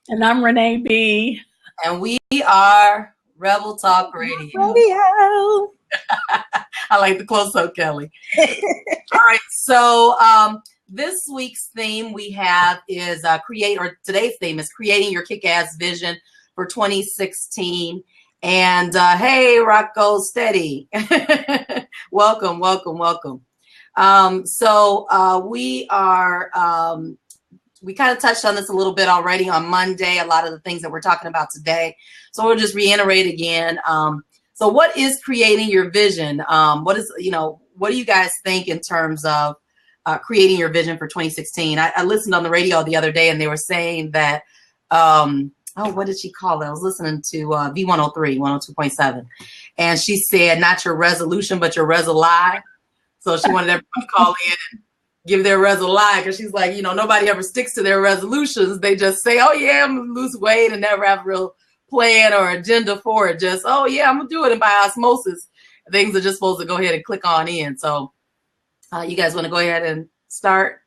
And I'm Renee B. And we are Rebel Talk Radio. Radio. I like the close-up, Kelly. All right, so this week's theme we have is today's theme is creating your kick-ass vision for 2016. And hey, Rocco Steady. Welcome. We kind of touched on this a little bit already on Monday, a lot of the things that we're talking about today. So we'll just reiterate again. So what is creating your vision? What do you guys think in terms of creating your vision for 2016? I listened on the radio the other day and they were saying that, what did she call it? I was listening to V103, 102.7. And she said, not your resolution, but your resoli. So she wanted everyone to call in and give their resolution, because she's like, nobody ever sticks to their resolutions. They just say, oh yeah, I'm gonna lose weight, and never have a real plan or agenda for it. Just, oh yeah, I'm gonna do it, and by osmosis, things are just supposed to go ahead and click on in. So you guys want to go ahead and start?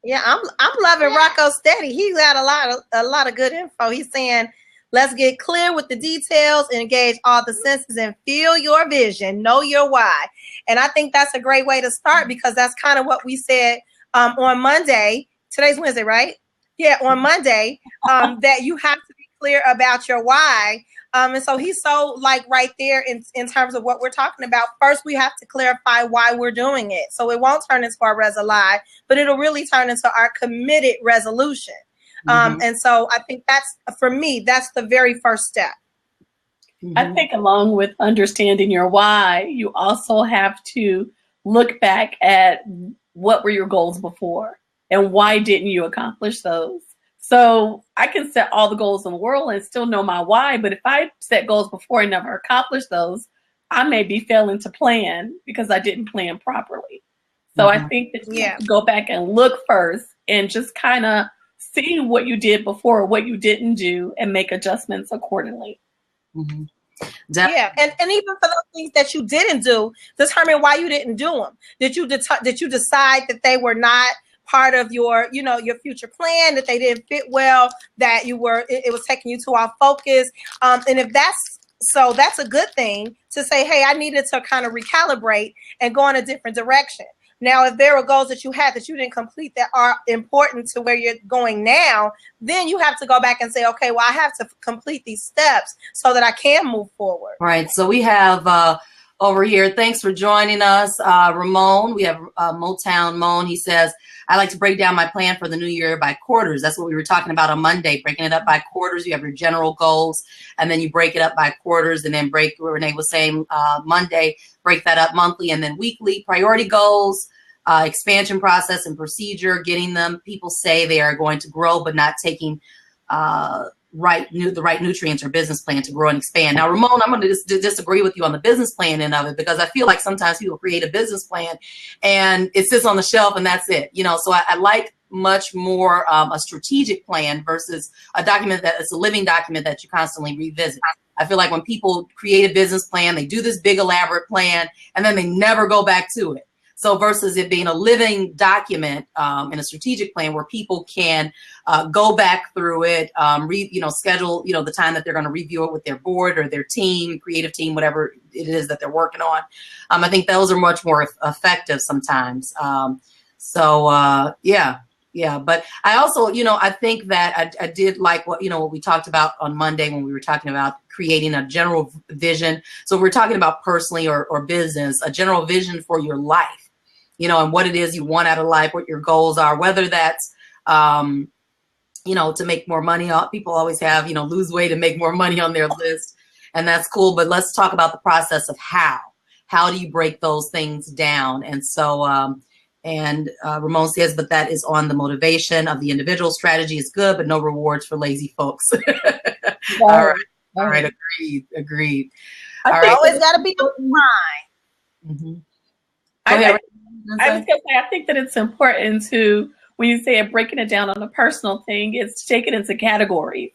Yeah, I'm loving Rocco Steady. He got a lot of good info. He's saying, let's get clear with the details and engage all the senses and feel your vision, know your why. And I think that's a great way to start, because that's kind of what we said on Monday. Today's Wednesday, right? Yeah, on Monday, that you have to be clear about your why. And so he's so right there in terms of what we're talking about. First, we have to clarify why we're doing it. So it won't turn into our resolution, but it'll really turn into our committed resolution. And so I think for me, that's the very first step. I think along with understanding your why, you also have to look back at what were your goals before and why didn't you accomplish those. So I can set all the goals in the world and still know my why, but if I set goals before and never accomplish those, I may be failing to plan because I didn't plan properly. So I think that you have to go back and look first and just kind of see what you did before, what you didn't do, and make adjustments accordingly. Mm-hmm. Yeah, and even for those things that you didn't do, determine why you didn't do them. Did you decide that they were not part of your future plan, that they didn't fit well, that it was taking you too off focus? And if that's so, that's a good thing to say, hey, I needed to kind of recalibrate and go in a different direction. Now, if there were goals that you had that you didn't complete that are important to where you're going now, then you have to go back and say, okay, well, I have to complete these steps so that I can move forward. Right. So we have over here, thanks for joining us, Ramon. We have Motown Moan. He says, I like to break down my plan for the new year by quarters. That's what we were talking about on Monday, breaking it up by quarters. You have your general goals, and then you break it up by quarters, and then Renee was saying Monday, break that up monthly and then weekly. Priority goals, expansion process and procedure, getting them. People say they are going to grow, but not taking the right nutrients or business plan to grow and expand. Now, Ramon, I'm going to disagree with you on the business plan end of it, because I feel like sometimes people create a business plan and it sits on the shelf and that's it. So I like much more a strategic plan versus a document that is a living document that you constantly revisit. I feel like when people create a business plan, they do this big elaborate plan and then they never go back to it. So versus it being a living document in a strategic plan where people can go back through it, schedule, the time that they're going to review it with their board or their team, creative team, whatever it is that they're working on. I think those are much more effective sometimes. Yeah. But I also, I think that I did like what we talked about on Monday when we were talking about creating a general vision. So we're talking about personally or business, a general vision for your life. And what it is you want out of life, what your goals are, whether that's, to make more money. People always have, lose weight and make more money on their list. And that's cool. But let's talk about the process of how. How do you break those things down? And so, Ramon says, but that is on the motivation of the individual. Strategy is good, but no rewards for lazy folks. All right. Agreed. I always got to be on the line. Mm-hmm. I was going to say, I think that it's important to, when you say breaking it down on a personal thing, it's to take it into categories.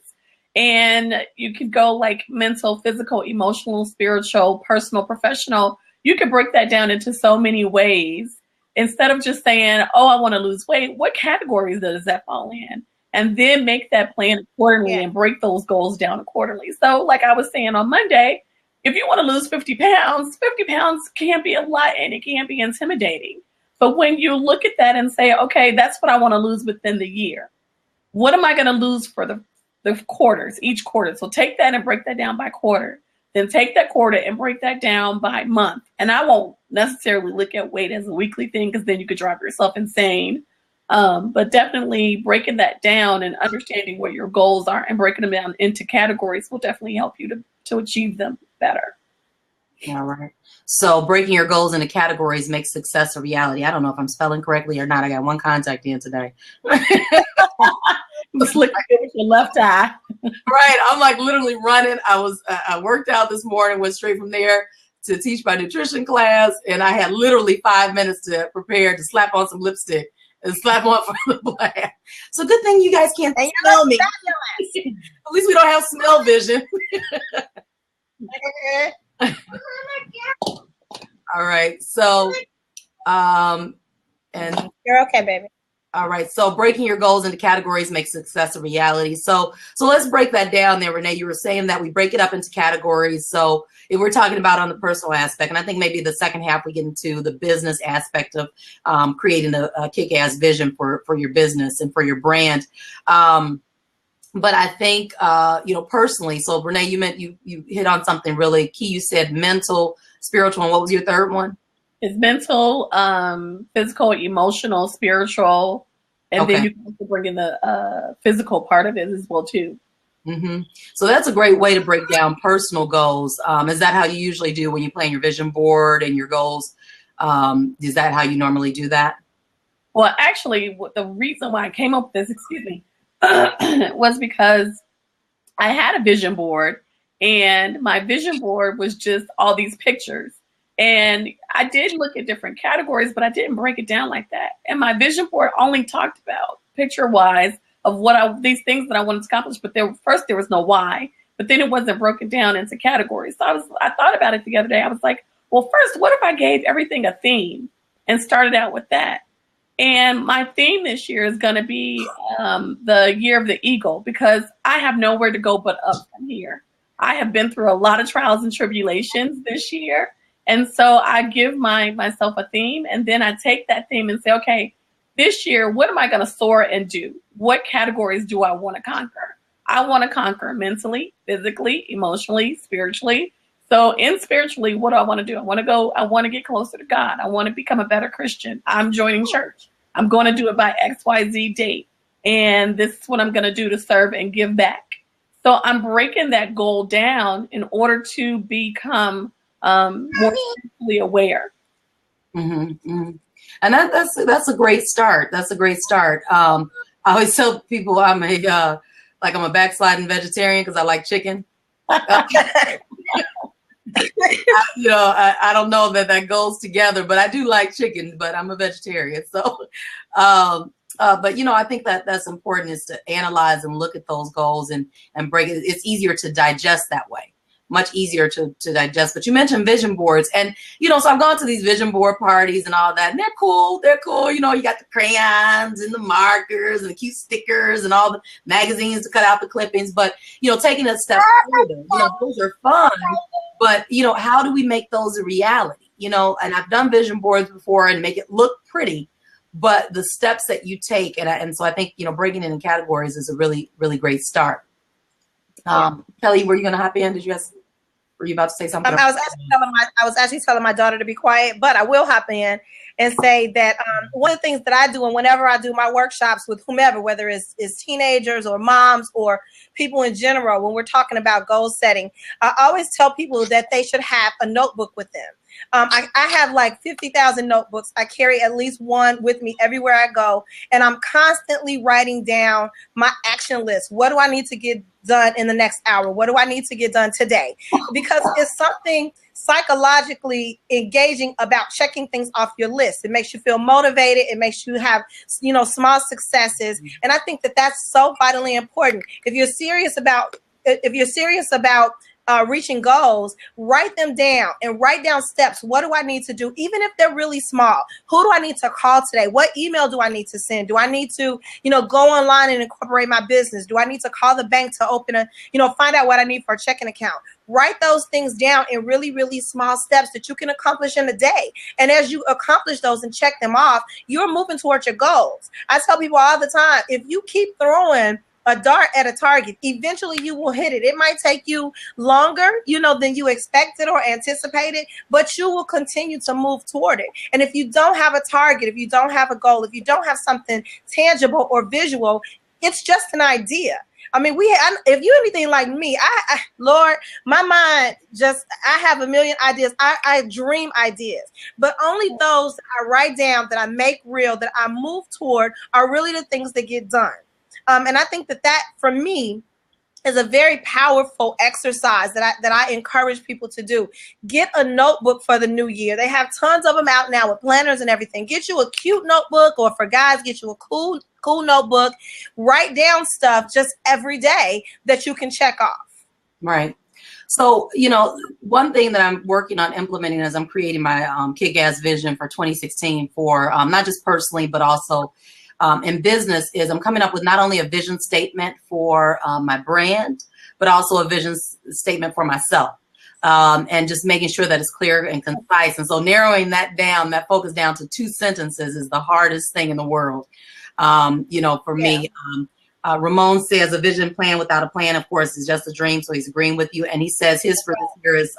And you could go like mental, physical, emotional, spiritual, personal, professional. You could break that down into so many ways. Instead of just saying, oh, I want to lose weight, what categories does that fall in? and then make that plan accordingly and break those goals down accordingly. So like I was saying on Monday, if you want to lose 50 pounds can be a lot and it can be intimidating. But when you look at that and say, okay, that's what I want to lose within the year. What am I going to lose for the quarters, each quarter? So take that and break that down by quarter. Then take that quarter and break that down by month. And I won't necessarily look at weight as a weekly thing because then you could drive yourself insane. But definitely breaking that down and understanding what your goals are and breaking them down into categories will definitely help you to achieve them better. All right. So breaking your goals into categories makes success a reality. I don't know if I'm spelling correctly or not. I got one contact in today. Just look with your left eye. Right. I'm like literally running. I worked out this morning, went straight from there to teach my nutrition class. And I had literally 5 minutes to prepare to slap on some lipstick and slap on for the black. So good thing you guys can't smell me. At least we don't have smell vision. All right. So, and you're okay, baby. All right. So breaking your goals into categories makes success a reality. So let's break that down there, Renee. You were saying that we break it up into categories. So if we're talking about on the personal aspect, and I think maybe the second half we get into the business aspect of creating a kick-ass vision for your business and for your brand. But I think, personally, so Renee, you hit on something really key. You said mental, spiritual, and what was your third one? It's mental, physical, emotional, spiritual, and then you can also bring in the physical part of it as well too. Mm-hmm. So that's a great way to break down personal goals. Is that how you usually do when you plan your vision board and your goals? Is that how you normally do that? Well, actually, the reason why I came up with this, was because I had a vision board, and my vision board was just all these pictures. And I did look at different categories, but I didn't break it down like that. And my vision board only talked about picture-wise of these things that I wanted to accomplish. But there was no why. But then it wasn't broken down into categories. So I thought about it the other day. I was like, well, first, what if I gave everything a theme and started out with that? And my theme this year is going to be the year of the eagle, because I have nowhere to go but up from here. I have been through a lot of trials and tribulations this year. And so I give myself a theme, and then I take that theme and say, okay, this year, what am I going to soar and do? What categories do I want to conquer? I want to conquer mentally, physically, emotionally, spiritually. So in spiritually, what do I want to do? I want to get closer to God. I want to become a better Christian. I'm joining church. I'm going to do it by XYZ date. And this is what I'm going to do to serve and give back. So I'm breaking that goal down in order to become more spiritually aware. Mm-hmm, mm-hmm. And that's a great start. That's a great start. I always tell people I'm a backsliding vegetarian because I like chicken. I don't know that goes together, but I do like chicken, but I'm a vegetarian. So, but I think that's important, is to analyze and look at those goals and break it. It's easier to digest that way, much easier to digest. But you mentioned vision boards, and, so I've gone to these vision board parties and all that, and they're cool. They're cool. You got the crayons and the markers and the cute stickers and all the magazines to cut out the clippings. But, taking a step further, those are fun. But, how do we make those a reality? And I've done vision boards before and make it look pretty, but the steps that you take. And so I think, breaking it in categories is a really, really great start. Kelly, were you going to hop in? Were you about to say something? I was actually telling my daughter to be quiet, but I will hop in and say that one of the things that I do, and whenever I do my workshops with whomever, whether it's teenagers or moms or people in general, when we're talking about goal setting, I always tell people that they should have a notebook with them. I have like 50,000 notebooks. I carry at least one with me everywhere I go, and I'm constantly writing down my action list. What do I need to get done in the next hour? What do I need to get done today? Because it's something psychologically engaging about checking things off your list. It makes you feel motivated. It makes you have, small successes. And I think that that's so vitally important. If you're serious about reaching goals, write them down and write down steps. What do I need to do? Even if they're really small, who do I need to call today? What email do I need to send? Do I need to, go online and incorporate my business? Do I need to call the bank to open find out what I need for a checking account? Write those things down in really, really small steps that you can accomplish in a day. And as you accomplish those and check them off, you're moving towards your goals. I tell people all the time, if you keep throwing a dart at a target, eventually you will hit it. It might take you longer, than you expected or anticipated, but you will continue to move toward it. And if you don't have a target, if you don't have a goal, if you don't have something tangible or visual, it's just an idea. I mean, if you're anything like me, Lord, my mind I have a million ideas. I dream ideas, but only those that I write down, that I make real, that I move toward are really the things that get done. And I think that for me is a very powerful exercise that I encourage people to do. Get a notebook for the new year. They have tons of them out now with planners and everything. Get you a cute notebook, or for guys, get you a cool notebook. Write down stuff just every day that you can check off. Right. So, one thing that I'm working on implementing as I'm creating my Kickazz vision for 2016 for not just personally, but also in business, is I'm coming up with not only a vision statement for my brand, but also a vision statement for myself, and just making sure that it's clear and concise. And so narrowing that focus down to 2 sentences is the hardest thing in the world, for me. Ramon says a vision plan without a plan, of course, is just a dream. So he's agreeing with you. And he says his for this year is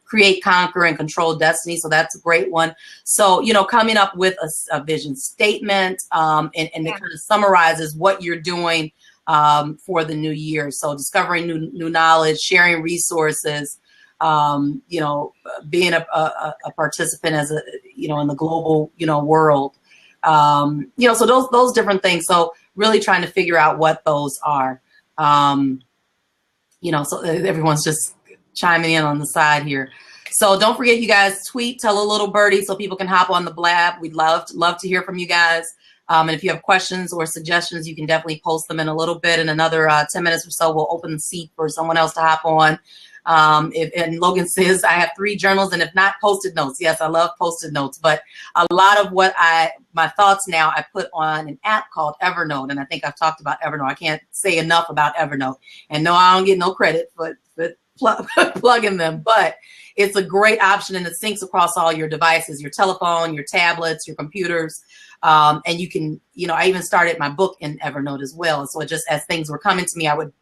create, conquer, and control destiny. So that's a great one. So, coming up with a vision statement and it kind of summarizes what you're doing for the new year. So discovering new knowledge, sharing resources, being a participant as in the global, world. So those different things. So really trying to figure out what those are. So everyone's just chiming in on the side here. So don't forget, you guys, tweet, tell a little birdie so people can hop on the blab. We'd love to hear from you guys. And if you have questions or suggestions, you can definitely post them in a little bit. In another 10 minutes or so, we'll open the seat for someone else to hop on. And Logan says, I have 3 journals, and if not, Post-it notes. Yes, I love Post-it notes, but a lot of my thoughts now I put on an app called Evernote. And I think I've talked about Evernote. I can't say enough about Evernote. And no, I don't get no credit for plugging them, but it's a great option, and it syncs across all your devices, your telephone, your tablets, your computers. And you can, I even started my book in Evernote as well. So just as things were coming to me, I would,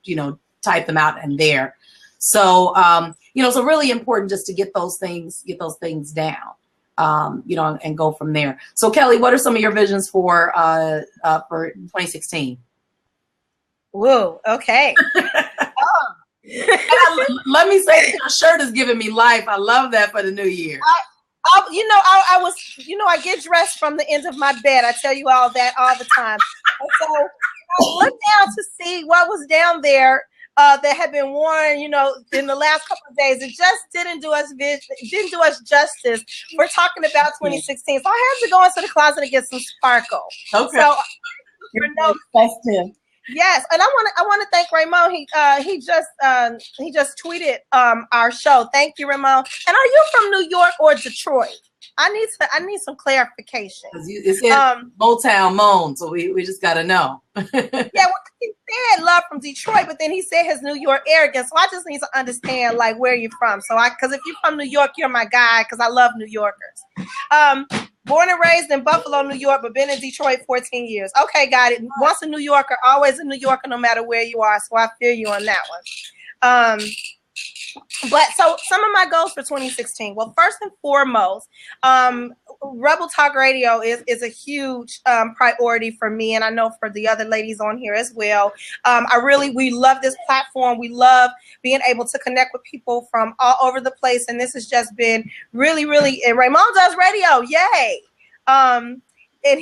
type them out in there. So, so really important just to get those things down, and go from there. So Kelly, what are some of your visions for 2016? Whoa. Okay. Let me say, your shirt is giving me life. I love that for the new year. I get dressed from the end of my bed. I tell you all that all the time. And so I looked down to see what was down there that had been worn, in the last couple of days. It just didn't do us justice. We're talking about 2016. So I had to go into the closet and get some sparkle. Okay. So festive. Yes, and I want to thank Ramon. He just tweeted our show. Thank you, Ramon. And are you from New York or Detroit? I need some clarification. It said Motown Moan, so we just got to know. Yeah, well, he said love from Detroit, but then he said his New York arrogance. So I just need to understand where you're from. So because if you're from New York, you're my guy, because I love New Yorkers. Born and raised in Buffalo, New York, but been in Detroit 14 years. Okay, got it. Once a New Yorker, always a New Yorker, no matter where you are. So I feel you on that one. But so some of my goals for 2016. Well, first and foremost, Rebel Talk Radio is a huge priority for me, and I know for the other ladies on here as well. We love this platform. We love being able to connect with people from all over the place, and this has just been really, really. And Ramon does radio, yay! and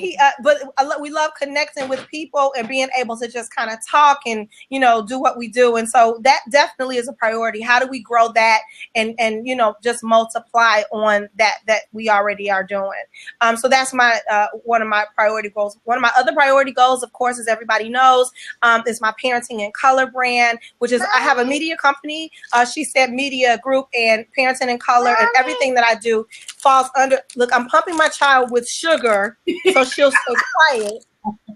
we love connecting with people and being able to just kind of talk and, you know, do what we do. And so that definitely is a priority. How do we grow that and you know, just multiply on that we already are doing? So that's my one of my priority goals. One of my other priority goals, of course, as everybody knows, is my Parenting in Color brand, which is, I have a media company, She Said Media Group, and Parenting in Color, and everything that I do falls under. Look, I'm pumping my child with sugar so she'll stay quiet.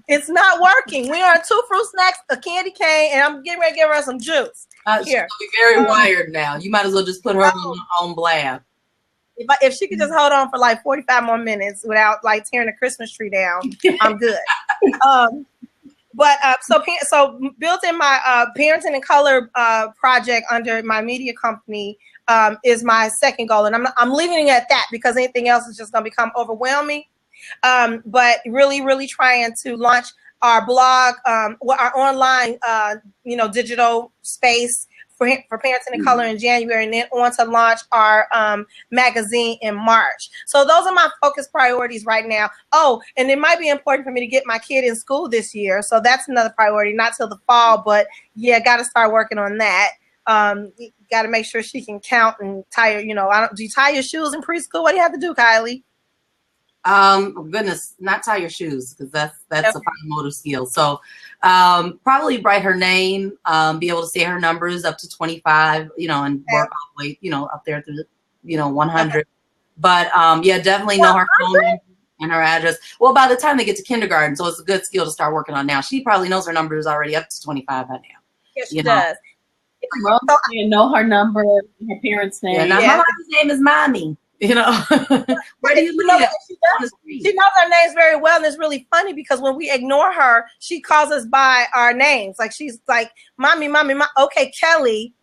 It's not working. We are 2 fruit snacks, a candy cane, and I'm getting ready to give her some juice. Here. She'll be very wired now. You might as well just put her on blast. If she could just hold on for like 45 more minutes without like tearing the Christmas tree down, I'm good. So built in my Parenting in Color project under my media company is my second goal, and I'm leaving it at that because anything else is just going to become overwhelming. But really trying to launch our blog, our online, digital space for Parenting in Color in January, and then on to launch our magazine in March. So those are my focus priorities right now. Oh, and it might be important for me to get my kid in school this year. So that's another priority, not till the fall, but yeah, got to start working on that. Got to make sure she can count and tie, do you tie your shoes in preschool? What do you have to do, Kylie? Goodness, not tie your shoes, because that's okay. A fine motor skill. So probably write her name, be able to say her numbers up to 25, and work all the way, up there through 100. Okay. But yeah, definitely know her phone number and her address. Well, by the time they get to kindergarten, so it's a good skill to start working on now. She probably knows her numbers already up to 25 by now. Yes, she does. Well, you know her number, her parents' name. Yeah, now my mom's name is Mommy. Where do you live? She knows our names very well, and it's really funny because when we ignore her, she calls us by our names. Like she's like, "Mommy, okay, Kelly,"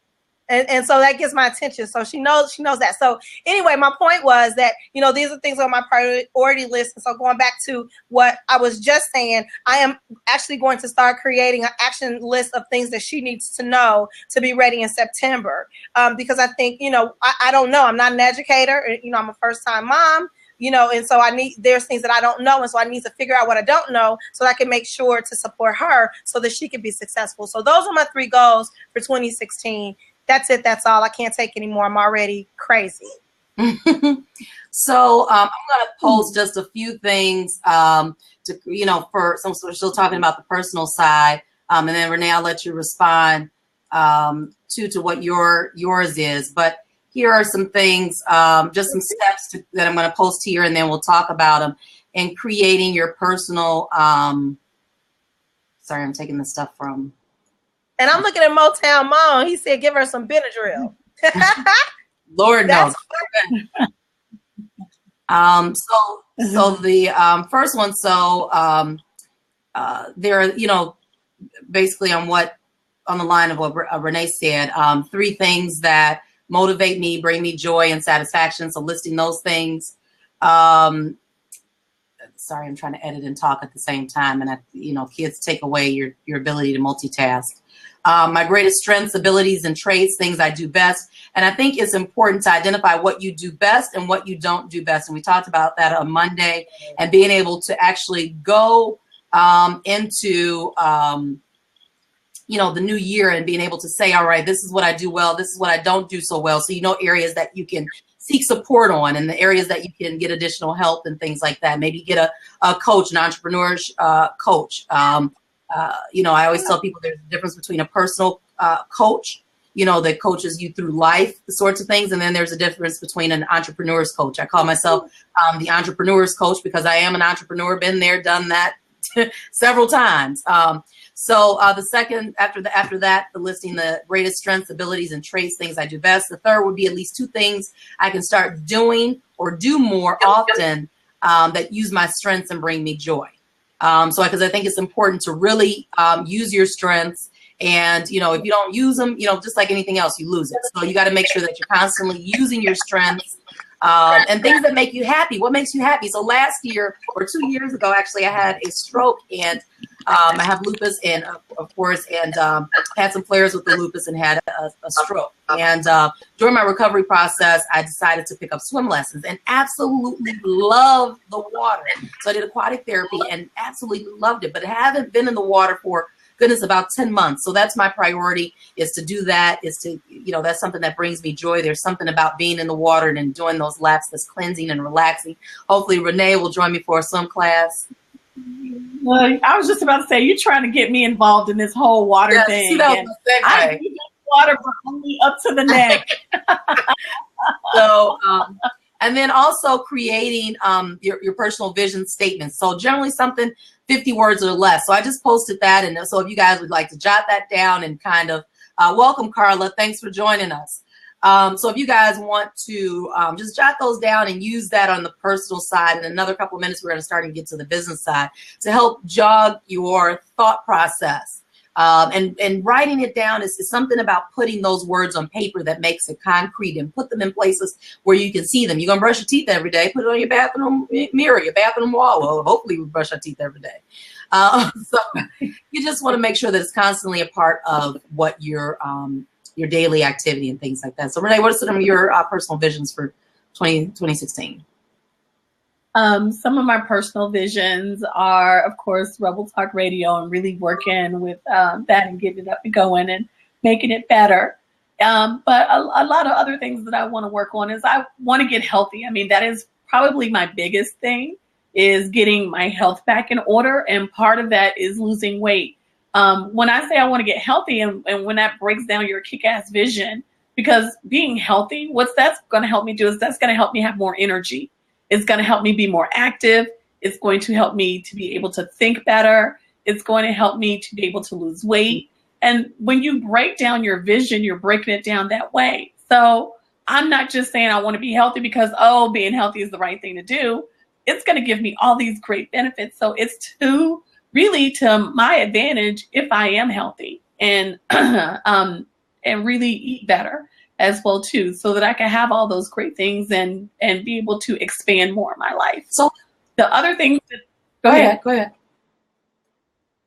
and so that gets my attention. So she knows that. So anyway, my point was that these are things on my priority list. And so going back to what I was just saying, I am actually going to start creating an action list of things that she needs to know to be ready in September. Because I think I don't know. I'm not an educator. I'm a first-time mom. And so there's things that I don't know. And so I need to figure out what I don't know so that I can make sure to support her so that she can be successful. So those are my 3 goals for 2016. That's it. That's all. I can't take anymore. I'm already crazy. So I'm going to post just a few things for some, so we're still talking about the personal side. And then Renee, I'll let you respond to what yours is. But here are some things, just some steps that I'm going to post here, and then we'll talk about them in creating your personal. Sorry, I'm taking the stuff from. And I'm looking at Motown Mom. He said, give her some Benadryl. Lord knows. So the first one, there are, basically on the line of what Renee said, 3 things that motivate me, bring me joy and satisfaction. So listing those things. Sorry, I'm trying to edit and talk at the same time. And kids take away your ability to multitask. My greatest strengths, abilities, and traits, things I do best. And I think it's important to identify what you do best and what you don't do best. And we talked about that on Monday, and being able to actually go into, the new year and being able to say, all right, this is what I do well. This is what I don't do so well. So, areas that you can seek support on, and the areas that you can get additional help and things like that. Maybe get a coach, an entrepreneur coach. I always tell people there's a difference between a personal coach, that coaches you through life, the sorts of things. And then there's a difference between an entrepreneur's coach. I call myself the entrepreneur's coach because I am an entrepreneur, been there, done that several times. So the second, after that, the listing the greatest strengths, abilities, and traits, things I do best. The third would be at least 2 things I can start doing or do more often that use my strengths and bring me joy. Because I think it's important to really use your strengths, and if you don't use them, just like anything else, you lose it. So you got to make sure that you're constantly using your strengths and things that make you happy. What makes you happy? So last year or 2 years ago, actually, I had a stroke, and I have lupus, and of course, and had some flares with the lupus and had a stroke. And during my recovery process, I decided to pick up swim lessons and absolutely loved the water. So I did aquatic therapy and absolutely loved it, but I haven't been in the water for goodness, about 10 months. So that's my priority, is to do that, is to, that's something that brings me joy. There's something about being in the water and enjoying those laps that's cleansing and relaxing. Hopefully Renee will join me for a swim class. Well, I was just about to say, you're trying to get me involved in this whole water thing. See, that was I do water, but only up to the neck. So, and then also creating your personal vision statements. So generally something 50 words or less. So I just posted that. And so if you guys would like to jot that down and kind of welcome, Carla. Thanks for joining us. So if you guys want to just jot those down and use that on the personal side, in another couple of minutes, we're going to start and get to the business side to help jog your thought process. And writing it down is something about putting those words on paper that makes it concrete, and put them in places where you can see them. You're going to brush your teeth every day, put it on your bathroom mirror, your bathroom wall. Well, hopefully we brush our teeth every day. So you just want to make sure that it's constantly a part of what your daily activity and things like that. So Renee, what are some of your personal visions for 2016? Some of my personal visions are, of course, Rebel Talk Radio, and really working with that and getting it up and going and making it better. But a lot of other things that I want to work on is I want to get healthy. I mean, that is probably my biggest thing, is getting my health back in order. And part of that is losing weight. When I say I want to get healthy, and when that breaks down your kick-ass vision, because being healthy, what that's going to help me do is that's going to help me have more energy. It's going to help me be more active. It's going to help me to be able to think better. It's going to help me to be able to lose weight. And when you break down your vision, you're breaking it down that way. So I'm not just saying I want to be healthy because, being healthy is the right thing to do. It's going to give me all these great benefits. So it's really to my advantage if I am healthy, and really eat better as well too, so that I can have all those great things and be able to expand more in my life. So the other things go ahead.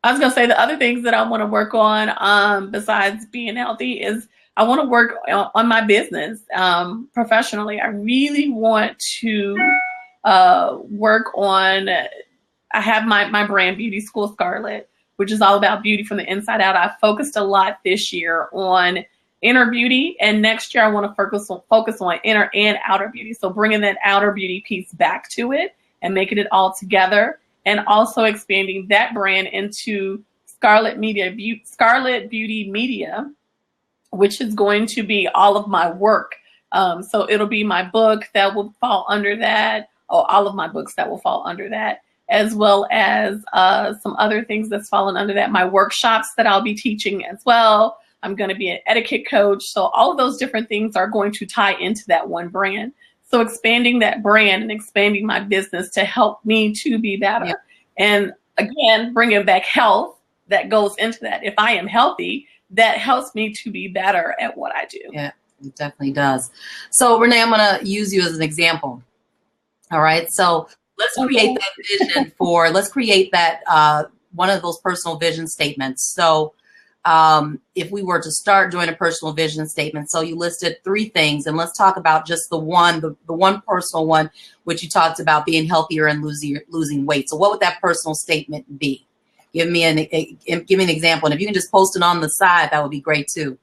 I was going to say, the other things that I want to work on, besides being healthy, is I want to work on my business professionally. I really want to work on, I have my brand, Beauty School Scarlett, which is all about beauty from the inside out. I focused a lot this year on inner beauty, and next year I want to focus on inner and outer beauty. So bringing that outer beauty piece back to it and making it all together, and also expanding that brand into Scarlett Beauty Media, which is going to be all of my work. So it'll be my book that will fall under that, or all of my books that will fall under that, as well as some other things that's fallen under that. My workshops that I'll be teaching as well. I'm going to be an etiquette coach. So all of those different things are going to tie into that one brand. So expanding that brand and expanding my business to help me to be better. Yeah. And again, bringing back health that goes into that. If I am healthy, that helps me to be better at what I do. Yeah, it definitely does. So Renee, I'm going to use you as an example. All right. So let's create that vision let's create that one of those personal vision statements. So if we were to start doing a personal vision statement, so you listed 3 things, and let's talk about just the one personal one, which you talked about being healthier and losing weight. So what would that personal statement be? Give me an example, and if you can just post it on the side, that would be great too.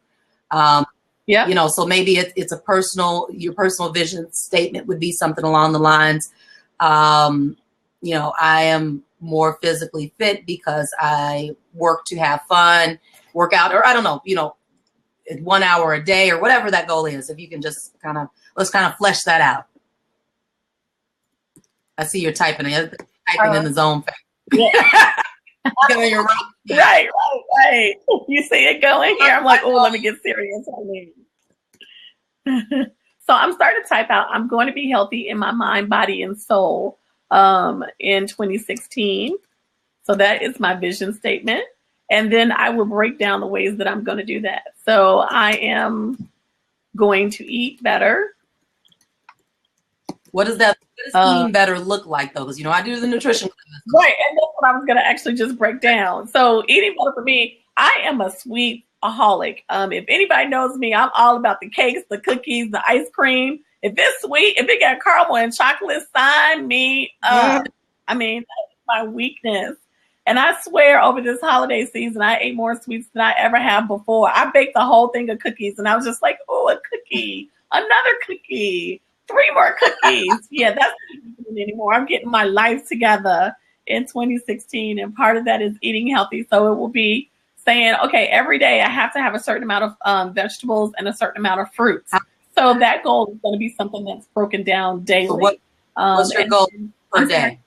Yeah, so maybe it's your personal vision statement would be something along the lines, I am more physically fit because I work to have fun, work out, or I don't know, 1 hour a day or whatever that goal is. If you can just let's flesh that out. I see you're typing in the zone. Yeah. Right. You see it going here. I'm like, let me get serious on this. So I'm starting to type out, I'm going to be healthy in my mind, body, and soul in 2016. So that is my vision statement. And then I will break down the ways that I'm going to do that. So I am going to eat better. What does eating better look like, though? Because, I do the nutrition. Right. And that's what I was going to actually just break down. So eating better for me, I am a sweet aholic. If anybody knows me, I'm all about the cakes, the cookies, the ice cream. If it's sweet, if it got caramel and chocolate, sign me up. I mean, that's my weakness. And I swear over this holiday season, I ate more sweets than I ever have before. I baked the whole thing of cookies, and I was just like, oh, a cookie, another cookie, 3 more cookies. Yeah, that's not happening anymore. I'm getting my life together in 2016, and part of that is eating healthy. So it will be saying, okay, every day I have to have a certain amount of vegetables and a certain amount of fruits. So that goal is going to be something that's broken down daily. So what's your goal per day?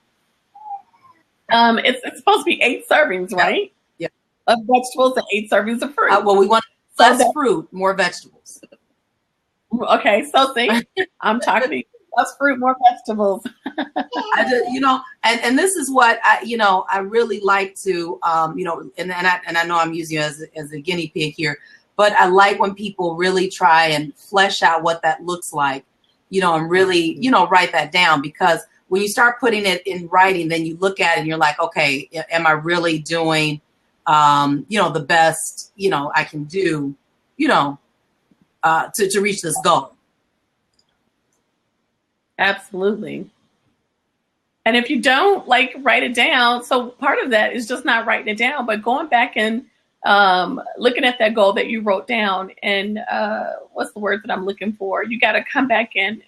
It's supposed to be 8 servings, right? Yeah. Of vegetables and 8 servings of fruit. Well, we want less fruit, more vegetables. Okay, so see, I'm talking to you. Less fruit, more vegetables. I just, and this is what I really like to, and I know I'm using you as a guinea pig here, but I like when people really try and flesh out what that looks like, and really, write that down, because when you start putting it in writing, then you look at it and you're like, okay, am I really doing, the best, I can do, to reach this goal. Absolutely. And if you don't write it down, so part of that is just not writing it down, but going back and looking at that goal that you wrote down, and what's the word that I'm looking for? You got to come back and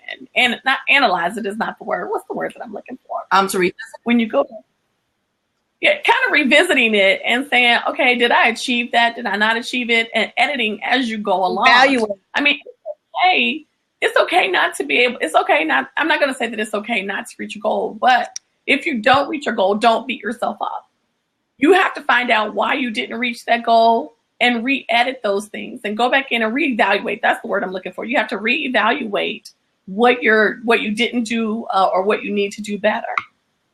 not analyze it is not the word. What's the word that I'm looking for? To revisit. When you go, yeah, kind of revisiting it and saying, okay, did I achieve that? Did I not achieve it? And editing as you go along. Evaluate. I mean, it's okay not to be able, it's okay not, I'm not going to say that it's okay not to reach a goal, but if you don't reach your goal, don't beat yourself up. You have to find out why you didn't reach that goal and re-edit those things and go back in and reevaluate. That's the word I'm looking for. You have to reevaluate what you didn't do or what you need to do better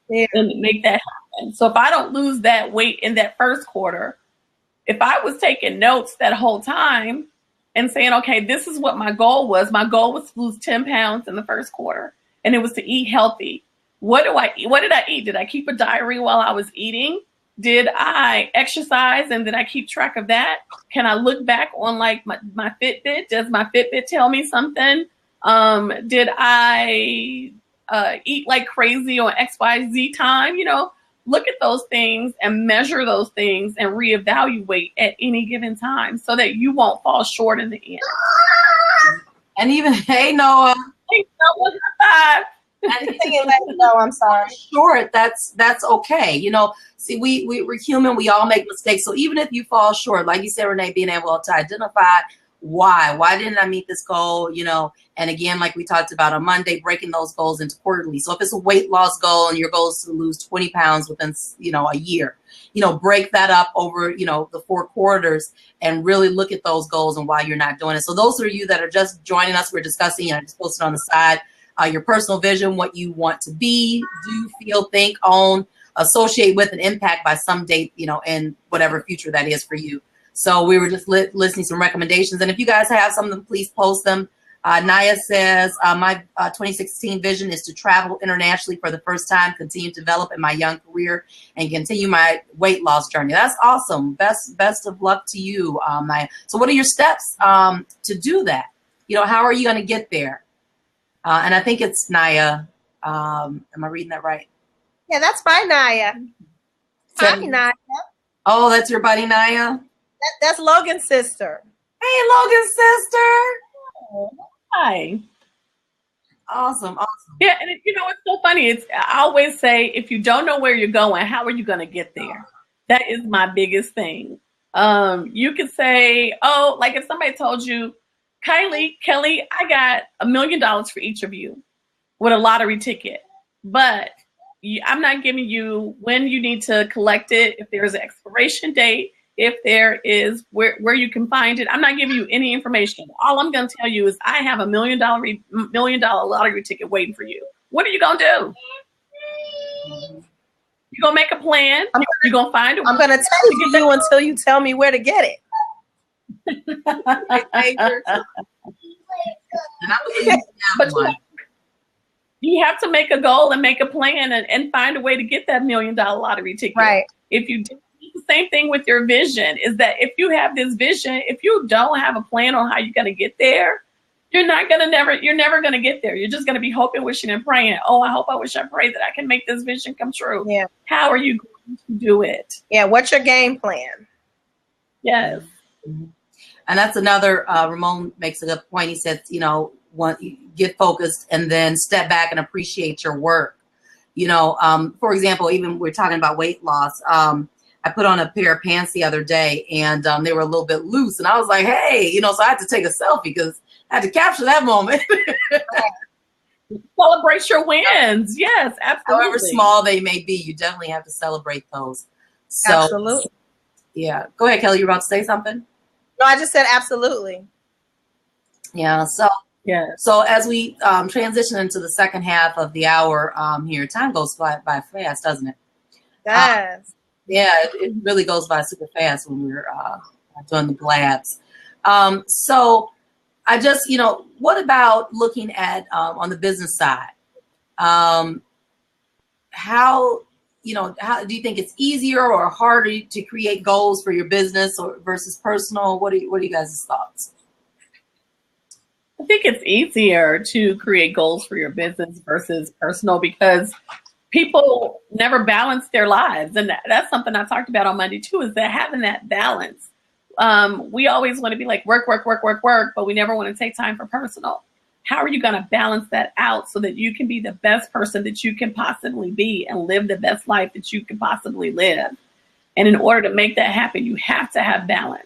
and make that happen. So if I don't lose that weight in that first quarter, if I was taking notes that whole time and saying, okay, this is what my goal was. My goal was to lose 10 pounds in the first quarter, and it was to eat healthy. What did I eat? Did I keep a diary while I was eating? Did I exercise and did I keep track of that? Can I look back on my Fitbit? Does my Fitbit tell me something? Did I eat like crazy on XYZ time? Look at those things and measure those things and reevaluate at any given time so that you won't fall short in the end. And even, hey, Noah. Hey, Noah, high five. I'm sorry. Short, that's okay. See, we're human. We all make mistakes. So even if you fall short, like you said, Renee, being able to identify why didn't I meet this goal? And again, like we talked about on Monday, breaking those goals into quarterly. So if it's a weight loss goal and your goal is to lose 20 pounds within, a year, break that up over, the 4 quarters and really look at those goals and why you're not doing it. So those are you that are just joining us. We're discussing, I just posted on the side, your personal vision, what you want to be, do, feel, think, own, associate with, and impact by some date, in whatever future that is for you. So we were just listening to some recommendations. And if you guys have something, please post them. Naya says, my 2016 vision is to travel internationally for the first time, continue to develop in my young career, and continue my weight loss journey. That's awesome. Best of luck to you, Naya. So what are your steps to do that? How are you going to get there? And I think it's Naya. Am I reading that right? Yeah, that's my Naya. Hi, Naya. Oh, that's your buddy, Naya? That's Logan's sister. Hey, Logan's sister. Oh, hi. Awesome. Yeah, and it's so funny. I always say, if you don't know where you're going, how are you going to get there? That is my biggest thing. You could say, oh, like if somebody told you, Kelly, I got $1 million for each of you with a lottery ticket, but I'm not giving you when you need to collect it, if there's an expiration date, if there is where you can find it. I'm not giving you any information. All I'm going to tell you is I have $1 million lottery ticket waiting for you. What are you going to do? You're going to make a plan. You're going to find it. I'm going to tell you until you tell me where to get it. But you have to make a goal and make a plan and find a way to get that $1 million lottery ticket. Right. If you didn't same thing with your vision, is that if you have this vision, if you don't have a plan on how you're going to get there, you're never going to get there. You're just going to be hoping, wishing, and praying. Oh, I hope, I wish, I pray that I can make this vision come true. Yeah. How are you going to do it? Yeah. What's your game plan? Yes. Mm-hmm. And that's another, Ramon makes a good point. He says, you know, get focused and then step back and appreciate your work. You know, for example, even we're talking about weight loss. I put on a pair of pants the other day and they were a little bit loose. And I was like, hey, you know, so I had to take a selfie because I had to capture that moment. Celebrate your wins. Yes, absolutely. However small they may be, you definitely have to celebrate those. So, absolutely. Yeah. Go ahead, Kelly. You're about to say something? No, I just said absolutely. Yeah. So, yeah. So as we transition into the second half of the hour here, time goes by fast, doesn't it? Yes. Yeah, it really goes by super fast when we're doing the blabs. So I just, you know, what about looking at on the business side? How do you think it's easier or harder to create goals for your business or versus personal? What are you guys' thoughts? I think it's easier to create goals for your business versus personal because people never balance their lives. And that's something I talked about on Monday too, is that having that balance. We always want to be like work, but we never want to take time for personal. How are you going to balance that out so that you can be the best person that you can possibly be and live the best life that you can possibly live? And in order to make that happen, you have to have balance.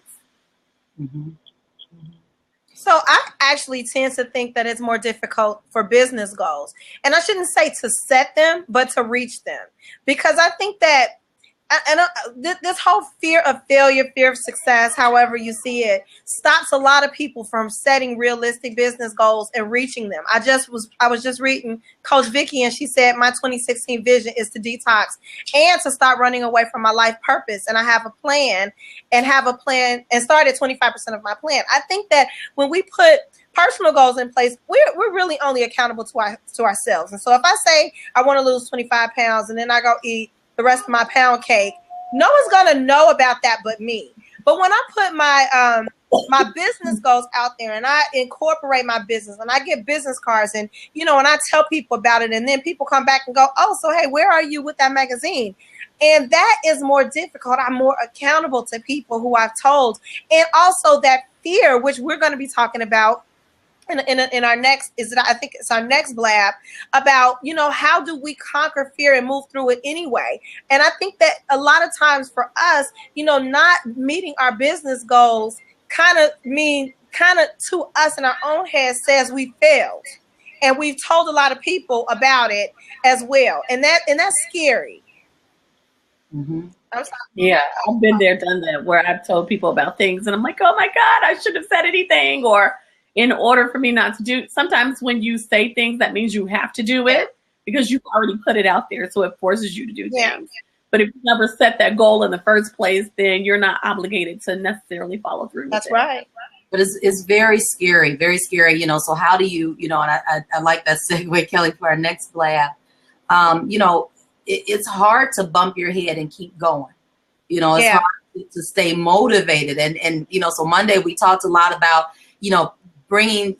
Mm-hmm. So I actually tend to think that it's more difficult for business goals. And I shouldn't say to set them, but to reach them. Because I think that this whole fear of failure, fear of success, however you see it, stops a lot of people from setting realistic business goals and reaching them. I was just reading Coach Vicky, and she said my 2016 vision is to detox and to start running away from my life purpose. And I have a plan and started 25% of my plan. I think that when we put personal goals in place, we're really only accountable to ourselves. And so if I say I want to lose 25 pounds and then I go eat the rest of my pound cake, no one's gonna know about that but me. But when I put my my business goals out there and I incorporate my business and I get business cards and and I tell people about it, and then people come back and go, oh, so hey, where are you with that magazine? And that is more difficult. I'm more accountable to people who I've told. And also that fear, which we're going to be talking about in our next, I think it's our next blab about, how do we conquer fear and move through it anyway? And I think that a lot of times for us, not meeting our business goals kind of to us in our own head says we failed. And we've told a lot of people about it as well. And that's scary. Mm-hmm. I'm sorry. Yeah, I've been there, done that, where I've told people about things and I'm like, oh my God, I shouldn't have said anything. Or in order for me not to do, sometimes when you say things, that means you have to do it because you've already put it out there. So it forces you to do things. But if you never set that goal in the first place, then you're not obligated to necessarily follow through. That's right. But it's very scary, so how do you, and I like that segue, Kelly, for our next blab. It's hard to bump your head and keep going. It's hard to stay motivated. And so Monday we talked a lot about, bringing,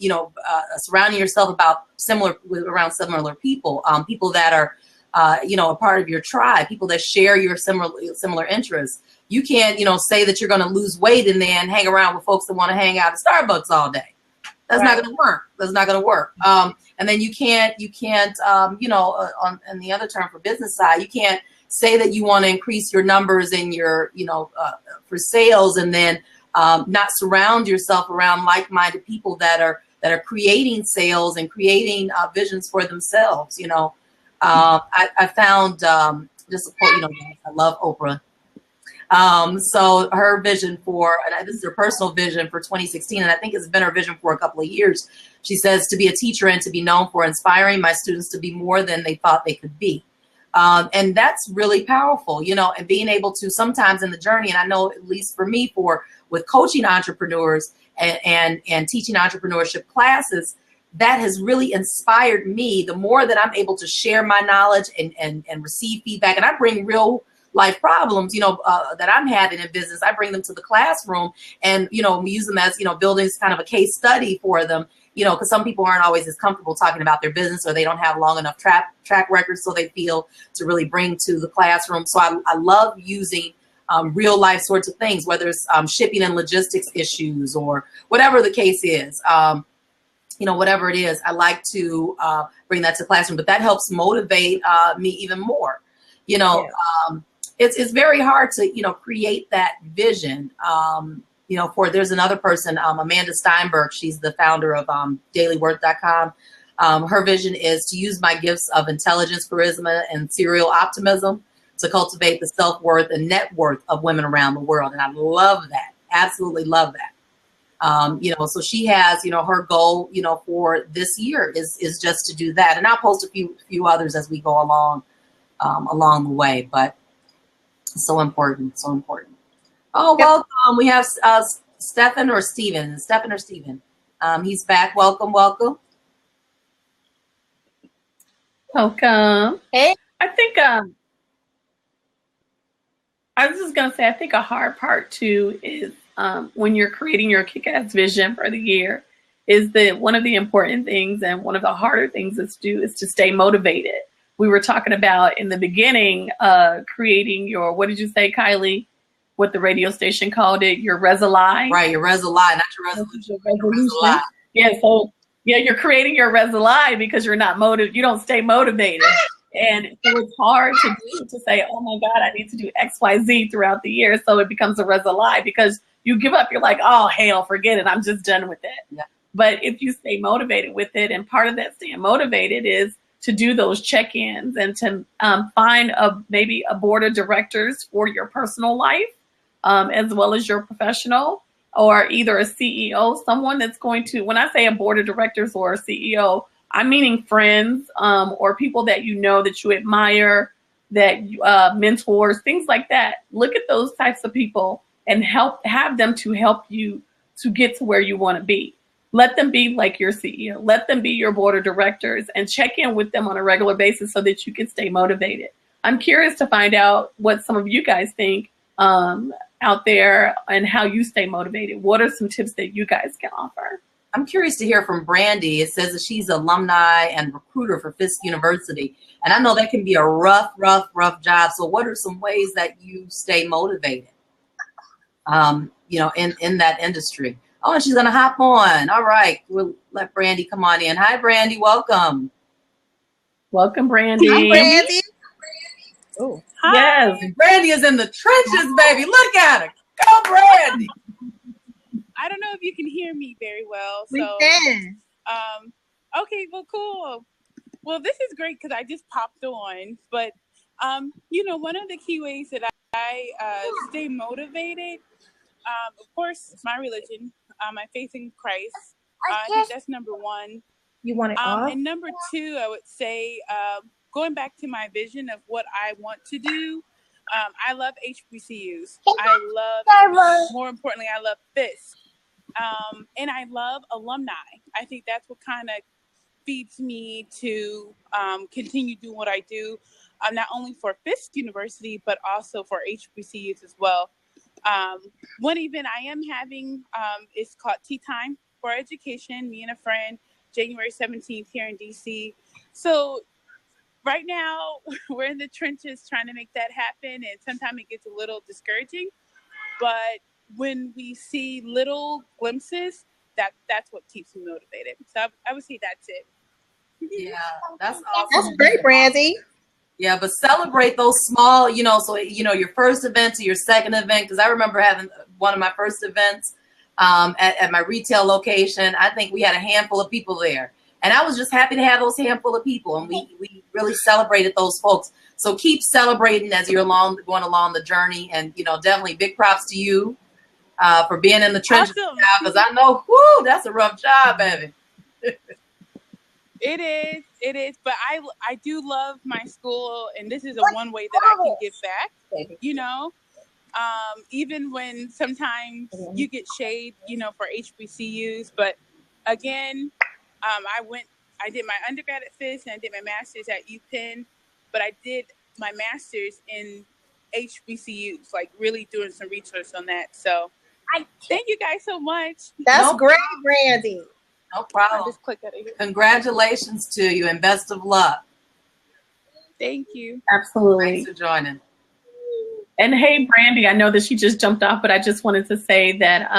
surrounding yourself around similar people, people that are, a part of your tribe, people that share your similar interests. You can't, say that you're going to lose weight and then hang around with folks that want to hang out at Starbucks all day. That's not going to work. That's not going to work. And then you can't, on the other term for business side, you can't say that you want to increase your numbers in your, for sales and then not surround yourself around like-minded people that are creating sales and creating visions for themselves. I found just support. I love Oprah. So her vision and this is her personal vision for 2016, and I think it's been her vision for a couple of years. She says to be a teacher and to be known for inspiring my students to be more than they thought they could be. And that's really powerful, and being able to sometimes in the journey, and I know at least for me, with coaching entrepreneurs and teaching entrepreneurship classes, that has really inspired me. The more that I'm able to share my knowledge and receive feedback, and I bring real life problems, that I'm having in business. I bring them to the classroom, and, we use them as, building kind of a case study for them, because some people aren't always as comfortable talking about their business, or they don't have long enough track records, so they feel to really bring to the classroom. So I love using real life sorts of things, whether it's shipping and logistics issues or whatever the case is. Whatever it is, I like to bring that to the classroom, but that helps motivate me even more. It's very hard to, create that vision. There's another person, Amanda Steinberg. She's the founder of dailyworth.com. Her vision is to use my gifts of intelligence, charisma, and serial optimism to cultivate the self-worth and net worth of women around the world. And I love that. Absolutely love that. So she has, her goal, for this year is just to do that. And I'll post a few others as we go along the way, but so important, so important. Oh, welcome. We have Stephen or Steven. He's back. Welcome. Welcome. Hey. I think I was just gonna say, I think a hard part too is when you're creating your Kickazz vision for the year, is that one of the important things and one of the harder things is to stay motivated. We were talking about in the beginning, creating your, what did you say, Kylie? What the radio station called it, your resolution. Right, your resolution, not your resolution. Yeah, so you're creating your resolution because you're not motivated. You don't stay motivated. And so it's hard to say, oh my God, I need to do X, Y, Z throughout the year. So it becomes a resolution because you give up. You're like, oh, hell, forget it. I'm just done with it. Yeah. But if you stay motivated with it, and part of that staying motivated is to do those check-ins and to find maybe a board of directors for your personal life, as well as your professional, or either a CEO, someone that's going to, when I say a board of directors or a CEO, I'm meaning friends or people that that you admire, that mentors, things like that. Look at those types of people and have them to help you to get to where you want to be. Let them be like your CEO. Let them be your board of directors, and check in with them on a regular basis so that you can stay motivated. I'm curious to find out what some of you guys think out there and how you stay motivated. What are some tips that you guys can offer? I'm curious to hear from Brandy. It says that she's alumni and recruiter for Fisk University. And I know that can be a rough job. So what are some ways that you stay motivated, in that industry? Oh, and she's going to hop on. All right. We'll let Brandy come on in. Hi, Brandy. Welcome. Welcome, Brandy. Hi, Brandy. Oh, yes. Brandy is in the trenches, baby. Look at her. Go, Brandy. I don't know if you can hear me very well. We so, can. Okay, well, cool. Well, this is great because I just popped on. But, one of the key ways that I stay motivated, of course, my religion, my faith in Christ. I think that's number one. You want it off? And number two, I would say, going back to my vision of what I want to do, I love HBCUs. More importantly, I love Fisk. And I love alumni. I think that's what kind of feeds me to continue doing what I do, not only for Fisk University, but also for HBCUs as well. One event I am having is called Tea Time for Education, me and a friend, January 17th here in DC. So right now, we're in the trenches trying to make that happen, and sometimes it gets a little discouraging. But when we see little glimpses, that's what keeps me motivated. So I would say that's it. Yeah, that's awesome. That's great, Brandy. Yeah, but celebrate those small, so, your first event to your second event. Because I remember having one of my first events at my retail location. I think we had a handful of people there. And I was just happy to have those handful of people. And we really celebrated those folks. So keep celebrating as you're going along the journey. And, definitely big props to you for being in the trenches now. Because I know, that's a rough job, baby. It is. But I do love my school. And this is one way that I can give back, even when sometimes you get shade, for HBCUs. But again, I did my undergrad at Fisk and I did my master's at UPenn, but I did my master's in HBCUs, like really doing some research on that. So thank you guys so much. That's great, Brandy. No problem. I'll just click out of here. Congratulations to you and best of luck. Thank you. Absolutely. Thanks for joining. And hey, Brandy, I know that she just jumped off, but I just wanted to say that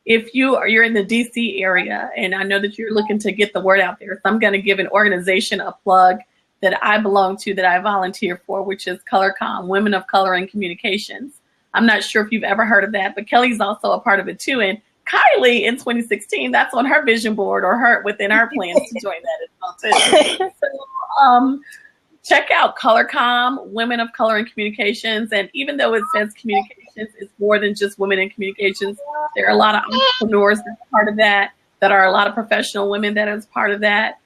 if you're in the DC area, and I know that you're looking to get the word out there, so I'm going to give an organization a plug that I belong to, that I volunteer for, which is ColorCom, Women of Color in Communications. I'm not sure if you've ever heard of that, but Kelly's also a part of it too. And Kylie in 2016, that's on her vision board or her within our plans to join that as well too. So check out ColorCom, Women of Color in Communications. And even though it says communications, it's more than just women in communications. There are a lot of entrepreneurs that are part of that. That are a lot of professional women that is part of that.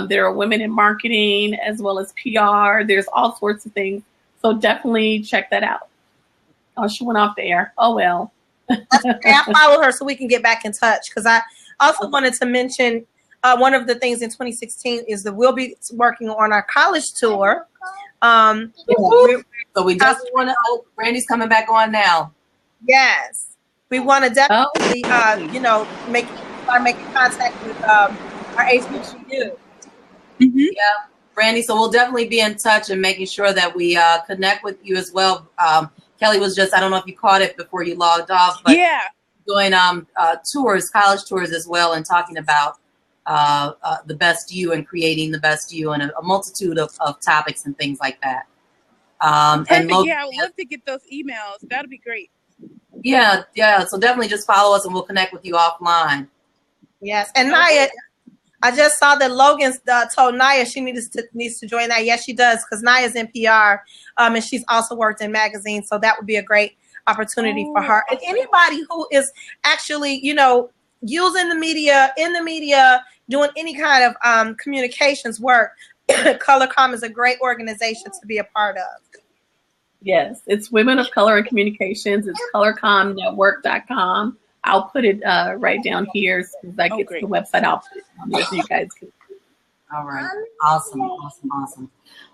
There are women in marketing as well as PR. There's all sorts of things. So definitely check that out. Oh, she went off the air. Oh, well. Okay, I'll follow her so we can get back in touch. Because I also wanted to mention one of the things in 2016 is that we'll be working on our college tour. So we definitely want to hope Brandy's coming back on now. Yes. We want to definitely, start making contact with our HBCU. Mm-hmm. Yeah, Brandy. So we'll definitely be in touch and making sure that we connect with you as well. Kelly was just, I don't know if you caught it before you logged off, but doing tours, college tours as well, and talking about the best you and creating the best you and a multitude of topics and things like that. And I would love to get those emails. That'd be great. Yeah. So definitely just follow us and we'll connect with you offline. Yes. And Naya, I just saw that Logan told Naya she needs to join that. Yes, she does, because Naya's in PR, and she's also worked in magazines. So that would be a great opportunity for her. And anybody who is actually, using the media, in the media, doing any kind of communications work, ColorCom is a great organization to be a part of. Yes, it's Women of Color in Communications. It's colorcomnetwork.com. I'll put it right down here as soon as I get to the website. I'll put it on there so you guys can. All right. Awesome.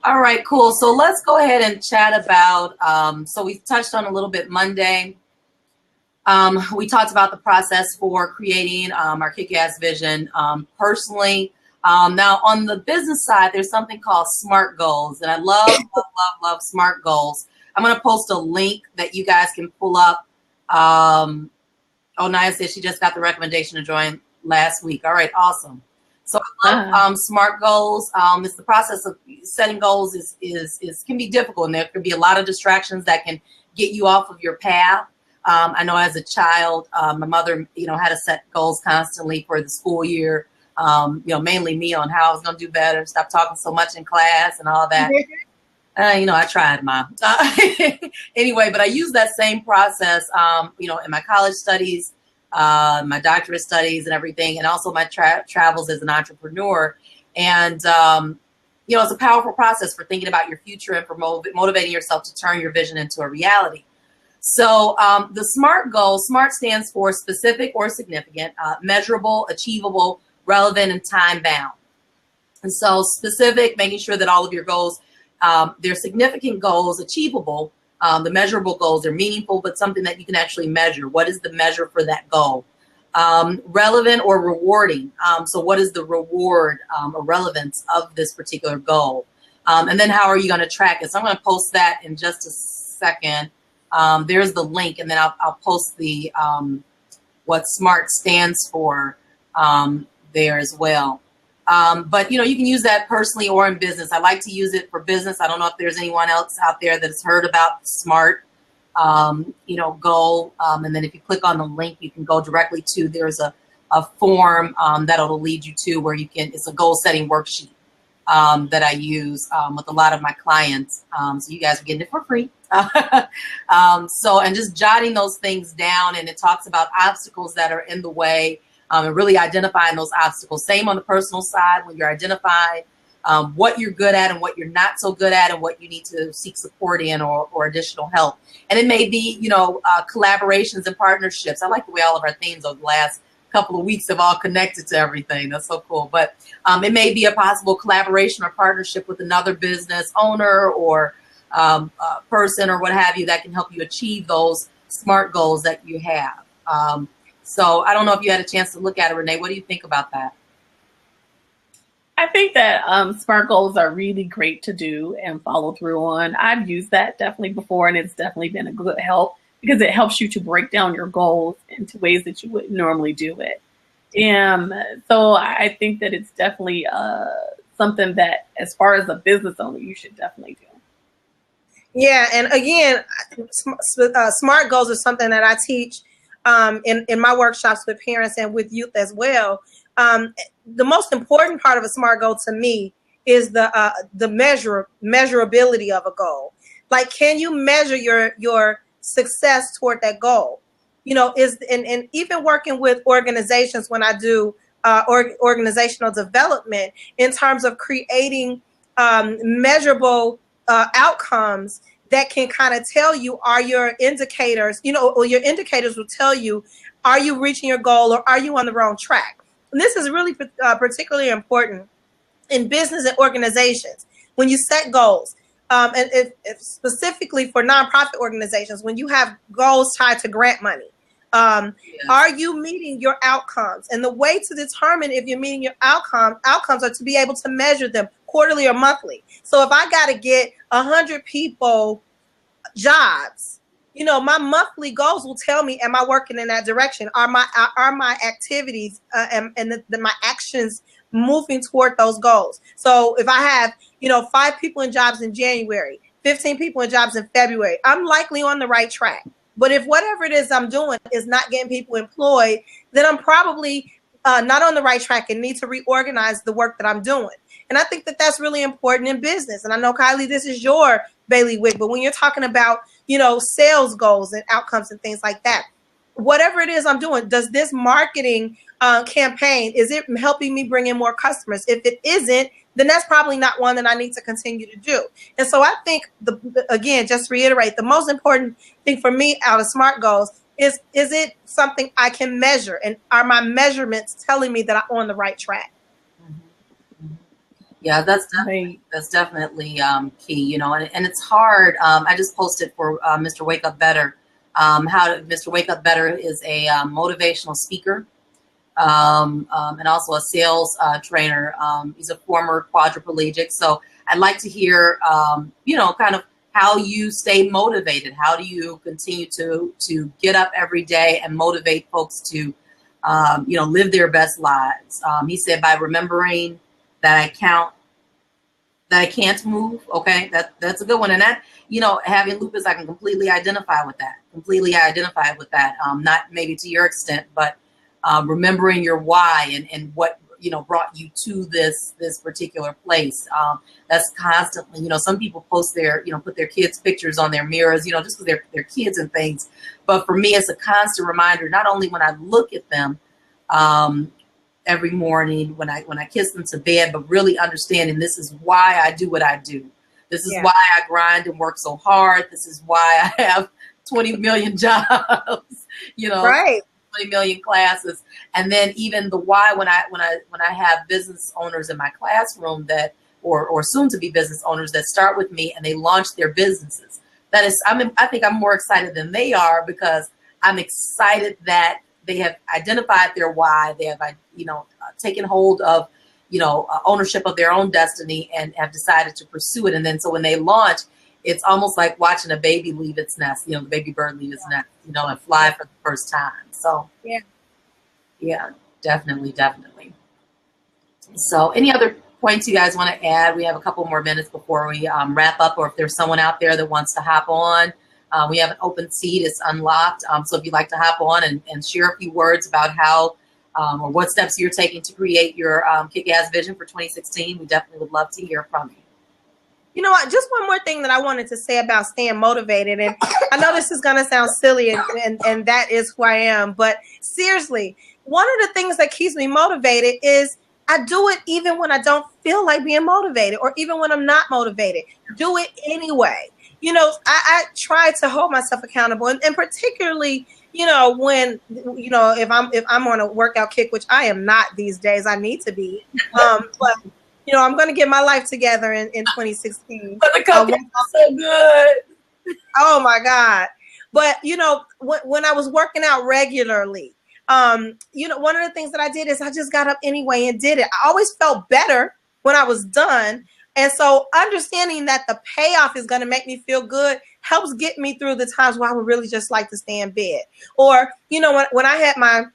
All right, cool. So let's go ahead and chat about, so we touched on a little bit Monday. We talked about the process for creating our Kickazz vision. Personally, now on the business side, there's something called SMART goals. And I love SMART goals. I'm going to post a link that you guys can pull up. Naya said she just got the recommendation to join last week. All right, awesome. So I love SMART goals. It's the process of setting goals is can be difficult, and there can be a lot of distractions that can get you off of your path. I know as a child, my mother, had to set goals constantly for the school year. Mainly me on how I was going to do better, stop talking so much in class and all that. I tried, Mom. Anyway, but I use that same process, in my college studies, my doctorate studies and everything, and also my travels as an entrepreneur. And, it's a powerful process for thinking about your future and for motivating yourself to turn your vision into a reality. So the SMART goal, SMART stands for specific or significant, measurable, achievable, relevant, and time-bound. And so specific, making sure that all of your goals, they're significant goals, achievable. The measurable goals are meaningful, but something that you can actually measure. What is the measure for that goal? Relevant or rewarding. So what is the reward or relevance of this particular goal? And then how are you going to track it? So I'm going to post that in just a second. There's the link, and then I'll post the what SMART stands for there as well. But you can use that personally or in business. I like to use it for business. I don't know if there's anyone else out there that's heard about the SMART, goal. And then if you click on the link, you can go directly to, there's a form that'll lead you to where it's a goal setting worksheet that I use with a lot of my clients. So you guys are getting it for free. And just jotting those things down, and it talks about obstacles that are in the way. And really identifying those obstacles. Same on the personal side, when you're identifying what you're good at and what you're not so good at and what you need to seek support in or additional help. And it may be, collaborations and partnerships. I like the way all of our themes over the last couple of weeks have all connected to everything. That's so cool. But it may be a possible collaboration or partnership with another business owner or person or what have you that can help you achieve those SMART goals that you have. So I don't know if you had a chance to look at it, Renee. What do you think about that? I think that SMART goals are really great to do and follow through on. I've used that definitely before, and it's definitely been a good help because it helps you to break down your goals into ways that you wouldn't normally do it. And so I think that it's definitely something that, as far as a business owner, you should definitely do. Yeah, and again, SMART goals are something that I teach in my workshops with parents and with youth as well. The most important part of a SMART goal to me is the measurability of a goal. Like, can you measure your success toward that goal? You know, and even working with organizations when I do organizational development in terms of creating measurable outcomes that can kind of tell you, are your indicators, you know, or your indicators will tell you, are you reaching your goal or are you on the wrong track? And this is really particularly important in business and organizations when you set goals. And if specifically for nonprofit organizations, when you have goals tied to grant money, are you meeting your outcomes? And the way to determine if you're meeting your outcomes are to be able to measure them quarterly or monthly. So if I got to get 100 people jobs, you know, my monthly goals will tell me, am I working in that direction? Are my activities and my actions moving toward those goals? So if I have, you know, 5 people in jobs in January, 15 people in jobs in February, I'm likely on the right track. But if whatever it is I'm doing is not getting people employed, then I'm probably not on the right track and need to reorganize the work that I'm doing. And I think that that's really important in business. And I know, Kylie, this is your bailiwick, but when you're talking about, you know, sales goals and outcomes and things like that, whatever it is I'm doing, does this marketing campaign, is it helping me bring in more customers? If it isn't, then that's probably not one that I need to continue to do. And so I think, again, just to reiterate, the most important thing for me out of SMART goals is it something I can measure? And are my measurements telling me that I'm on the right track? Yeah, that's definitely key, you know, and it's hard. I just posted for Mr. Wake Up Better. Mr. Wake Up Better is a motivational speaker and also a sales trainer. He's a former quadriplegic. So I'd like to hear, you know, kind of how you stay motivated. How do you continue to get up every day and motivate folks to, you know, live their best lives? He said by remembering that I can't move. Okay, that's a good one. And that, you know, having lupus, I can completely identify with that. Not maybe to your extent, but remembering your why and what, you know, brought you to this particular place. That's constantly, you know, some people post their, you know, put their kids' pictures on their mirrors, you know, just because they're kids and things. But for me, it's a constant reminder, not only when I look at them, every morning when I kiss them to bed, but really understanding this is why I do what I do. This is why I grind and work so hard. This is why I have 20 million jobs, you know, right. 20 million classes. And then even the why when I have business owners in my classroom that, or soon to be business owners that start with me and they launch their businesses. That is, I think I'm more excited than they are because I'm excited that they have identified their why. They have, you know, taken hold of, you know, ownership of their own destiny and have decided to pursue it. And then so when they launch, it's almost like watching a baby leave its nest, you know, the baby bird leave its nest, you know, and fly for the first time. So yeah, definitely. So any other points you guys want to add? We have a couple more minutes before we wrap up, or if there's someone out there that wants to hop on. We have an open seat. It's unlocked. So if you'd like to hop on and share a few words about how or what steps you're taking to create your Kickazz vision for 2016, we definitely would love to hear from you. You know what? Just one more thing that I wanted to say about staying motivated. And I know this is going to sound silly, and that is who I am. But seriously, one of the things that keeps me motivated is I do it even when I don't feel like being motivated, or even when I'm not motivated. Do it anyway. You know, I try to hold myself accountable, and particularly, you know, when, you know, if I'm on a workout kick, which I am not these days, I need to be. But I'm going to get my life together in 2016. But the cupcakes are so good. Oh my God. But when I was working out regularly, one of the things that I did is I just got up anyway and did it. I always felt better when I was done. And so understanding that the payoff is going to make me feel good helps get me through the times where I would really just like to stay in bed. Or, when I had my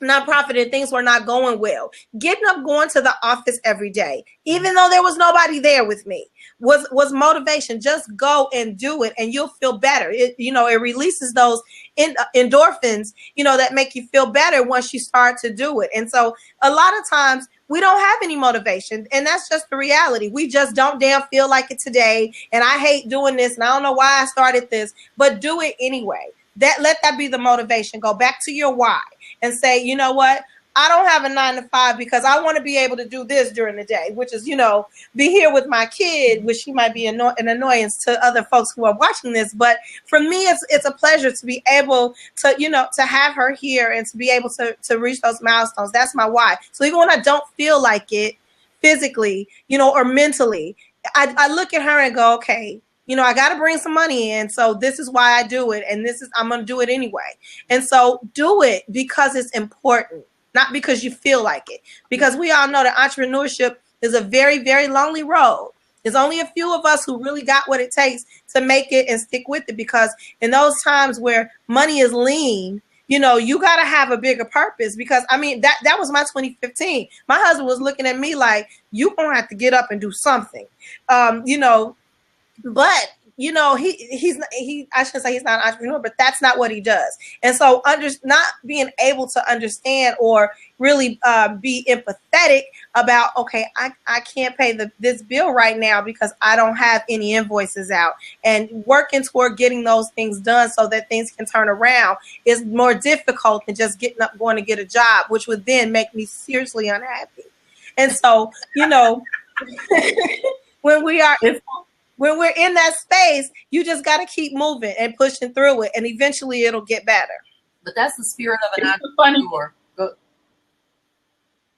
nonprofit and things were not going well, getting up, going to the office every day, even though there was nobody there with me, was motivation. Just go and do it and you'll feel better. It releases those endorphins, that make you feel better once you start to do it. And so a lot of times we don't have any motivation, and that's just the reality. We just don't damn feel like it today. And I hate doing this and I don't know why I started this, but do it anyway. Let that be the motivation. Go back to your why and say, you know what? I don't have a 9 to 5 because I want to be able to do this during the day, which is, be here with my kid, which she might be an annoyance to other folks who are watching this. But for me, it's a pleasure to be able to, to have her here and to be able to reach those milestones. That's my why. So even when I don't feel like it physically, or mentally, I look at her and go, okay, I got to bring some money in. So this is why I do it. And I'm going to do it anyway. And so do it because it's important, not because you feel like it. Because we all know that entrepreneurship is a very, very lonely road. There's only a few of us who really got what it takes to make it and stick with it. Because in those times where money is lean, you got to have a bigger purpose. Because that was my 2015. My husband was looking at me like, you gonna have to get up and do something, but I shouldn't say he's not an entrepreneur, but that's not what he does. And so not being able to understand or really be empathetic about, okay, I can't pay this bill right now because I don't have any invoices out, and working toward getting those things done so that things can turn around is more difficult than just getting up, going to get a job, which would then make me seriously unhappy. And so, when we're in that space, you just got to keep moving and pushing through it, and eventually it'll get better. But that's the spirit of an entrepreneur.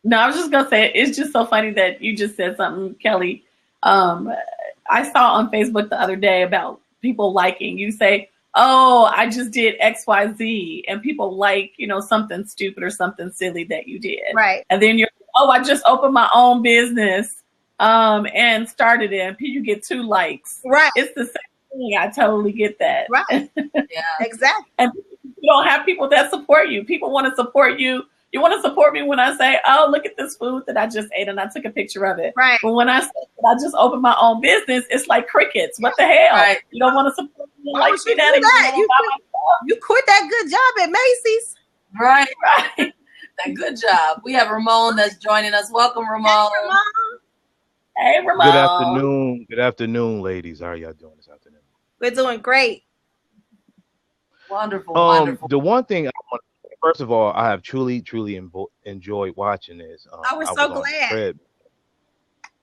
No, I was just going to say, it's just so funny that you just said something, Kelly. I saw on Facebook the other day about people liking. You say, oh, I just did XYZ, and people like, something stupid or something silly that you did. Right. And then you're, oh, I just opened my own business. And started it, and you get 2 likes. Right. It's the same thing. I totally get that. Right. Yeah, exactly. And you don't have people that support you. People want to support you. You want to support me when I say, oh, look at this food that I just ate and I took a picture of it. Right. But when I say I just opened my own business, it's like crickets. What the hell? Right. You don't want to support me like you quit that good job at Macy's. Right. Right. That good job. We have Ramon that's joining us. Welcome, Ramon. Hey, Ramon. Hey, Ramon. Good afternoon. Good afternoon, ladies. How are y'all doing this afternoon? We're doing great. Wonderful, wonderful. The one thing I want, first of all, I have truly enjoyed watching this. We're so glad.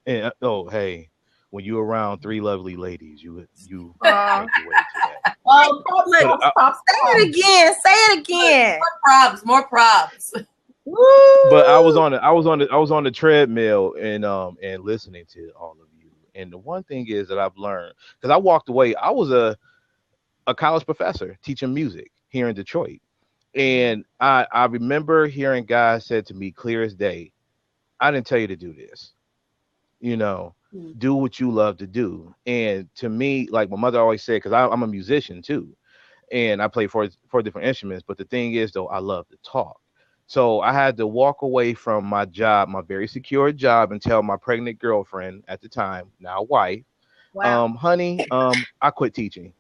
And hey, when you're around 3 lovely ladies, you to that. Say it again. More props. But I was on the treadmill and listening to all of you. And the one thing is that I've learned, because I walked away, I was a college professor teaching music here in Detroit. And I remember hearing guys said to me clear as day, I didn't tell you to do this. Do what you love to do. And to me, like my mother always said, because I'm a musician too, and I play 4 different instruments. But the thing is, though, I love to talk. So I had to walk away from my job, my very secure job, and tell my pregnant girlfriend at the time, now wife, wow. Honey, I quit teaching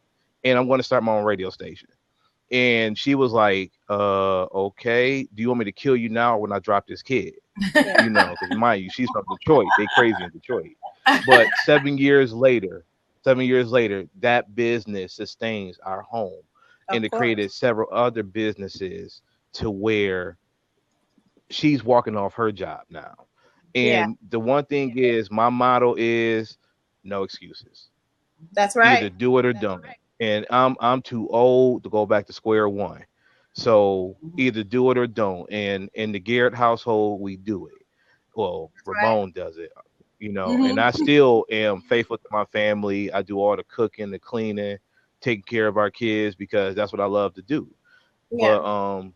and I'm going to start my own radio station. And she was like, okay, do you want me to kill you now or when I drop this kid? Because mind you, she's from Detroit. They crazy in Detroit. But 7 years later, that business sustains our home. And it created several other businesses to where she's walking off her job now. And the one thing is, my motto is no excuses. That's right. Either do it or don't. Right. And I'm too old to go back to square one. So either do it or don't. And in the Garrett household, we do it. Well, Ramon does it. you know, and I still am faithful to my family. I do all the cooking, the cleaning, taking care of our kids because that's what I love to do. Yeah. But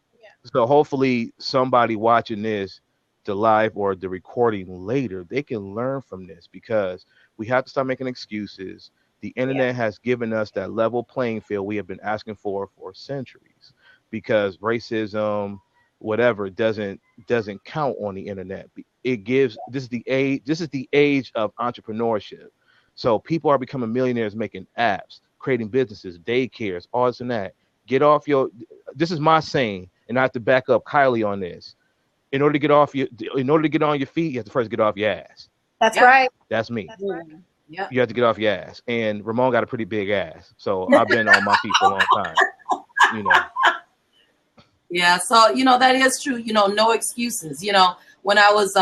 so hopefully somebody watching this, the live or the recording later, they can learn from this because we have to start making excuses. The internet has given us that level playing field we have been asking for centuries because racism, whatever, doesn't count on the internet. It gives this is the age of entrepreneurship. So people are becoming millionaires making apps, creating businesses, daycares, all this and that. Get off your This is my saying, and I have to back up Kylie on this. In order to get on your feet, you have to first get off your ass. That's right. That's me. That's right. Yeah. You have to get off your ass. And Ramon got a pretty big ass. So I've been on my feet for a long time. You know. Yeah, so that is true. No excuses. When I was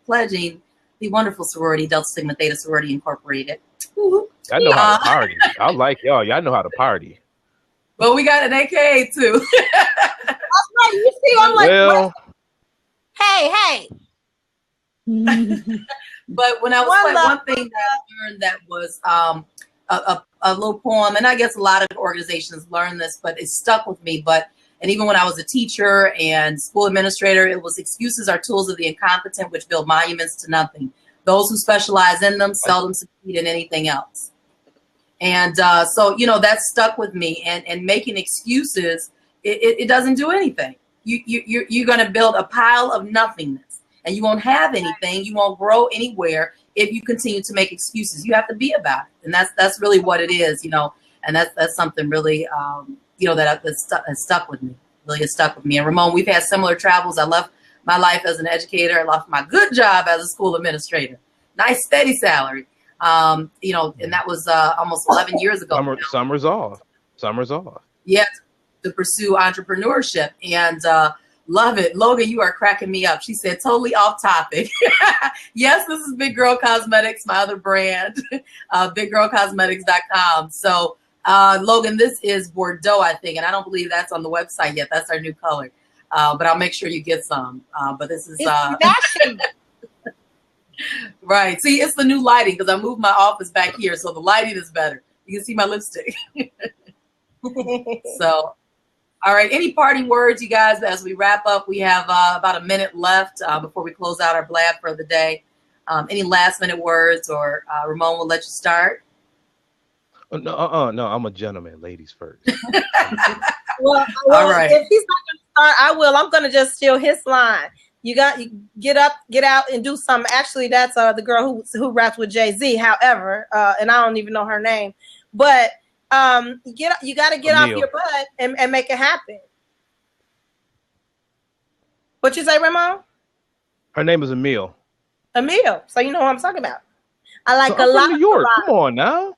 pledging the wonderful sorority, Delta Sigma Theta Sorority Incorporated. I know how to party. I like y'all. Y'all know how to party. But we got an AKA too. You see, I'm like, well, hey. But when I was one thing that I learned that was a little poem, and I guess a lot of organizations learn this, but it stuck with me. And even when I was a teacher and school administrator, it was excuses are tools of the incompetent, which build monuments to nothing. Those who specialize in them seldom succeed in anything else. And so that stuck with me. And making excuses, it doesn't do anything. You're going to build a pile of nothingness, and you won't have anything. You won't grow anywhere if you continue to make excuses. You have to be about it, and that's really what it is, And that's something really, that has stuck with me. Really has stuck with me. And Ramon, we've had similar travels. I left my life as an educator. I left my good job as a school administrator. Nice steady salary. And that was almost 11 years ago. Summer's off. Yeah, to pursue entrepreneurship and love it. Logan, you are cracking me up. She said, totally off topic. Yes, this is Big Girl Cosmetics, my other brand, biggirlcosmetics.com. So, Logan, this is Bordeaux, I think, and I don't believe that's on the website yet. That's our new color. But I'll make sure you get some. But this is right. See, it's the new lighting because I moved my office back here, so the lighting is better. You can see my lipstick. So, all right. Any parting words, you guys, as we wrap up? We have about a minute left before we close out our blab for the day. Any last minute words, or Ramon will let you start? No, I'm a gentleman. Ladies first. Well, all right. If he's not going to start, I will. I'm going to just steal his line. You get up, get out, and do something. Actually, that's the girl who raps with Jay-Z. However, and I don't even know her name, but you got to get off your butt and make it happen. What you say, Ramon? Her name is Emile. Emile. So you know what I'm talking about. I like so a lot. From New York. Come on now.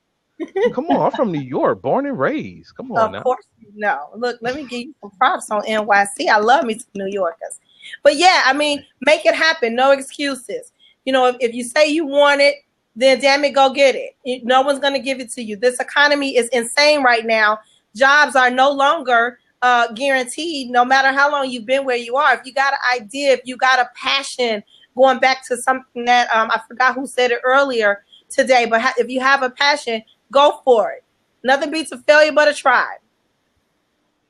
Come on. I'm from New York, born and raised. Come on now. Of course you know. Look, let me give you some props on NYC. I love me some New Yorkers. But yeah, I mean, make it happen. No excuses. If you say you want it, then damn it, go get it. No one's going to give it to you. This economy is insane right now. Jobs are no longer guaranteed, no matter how long you've been where you are. If you got an idea, if you got a passion, going back to something that I forgot who said it earlier today, but if you have a passion, go for it. Nothing beats a failure but a try.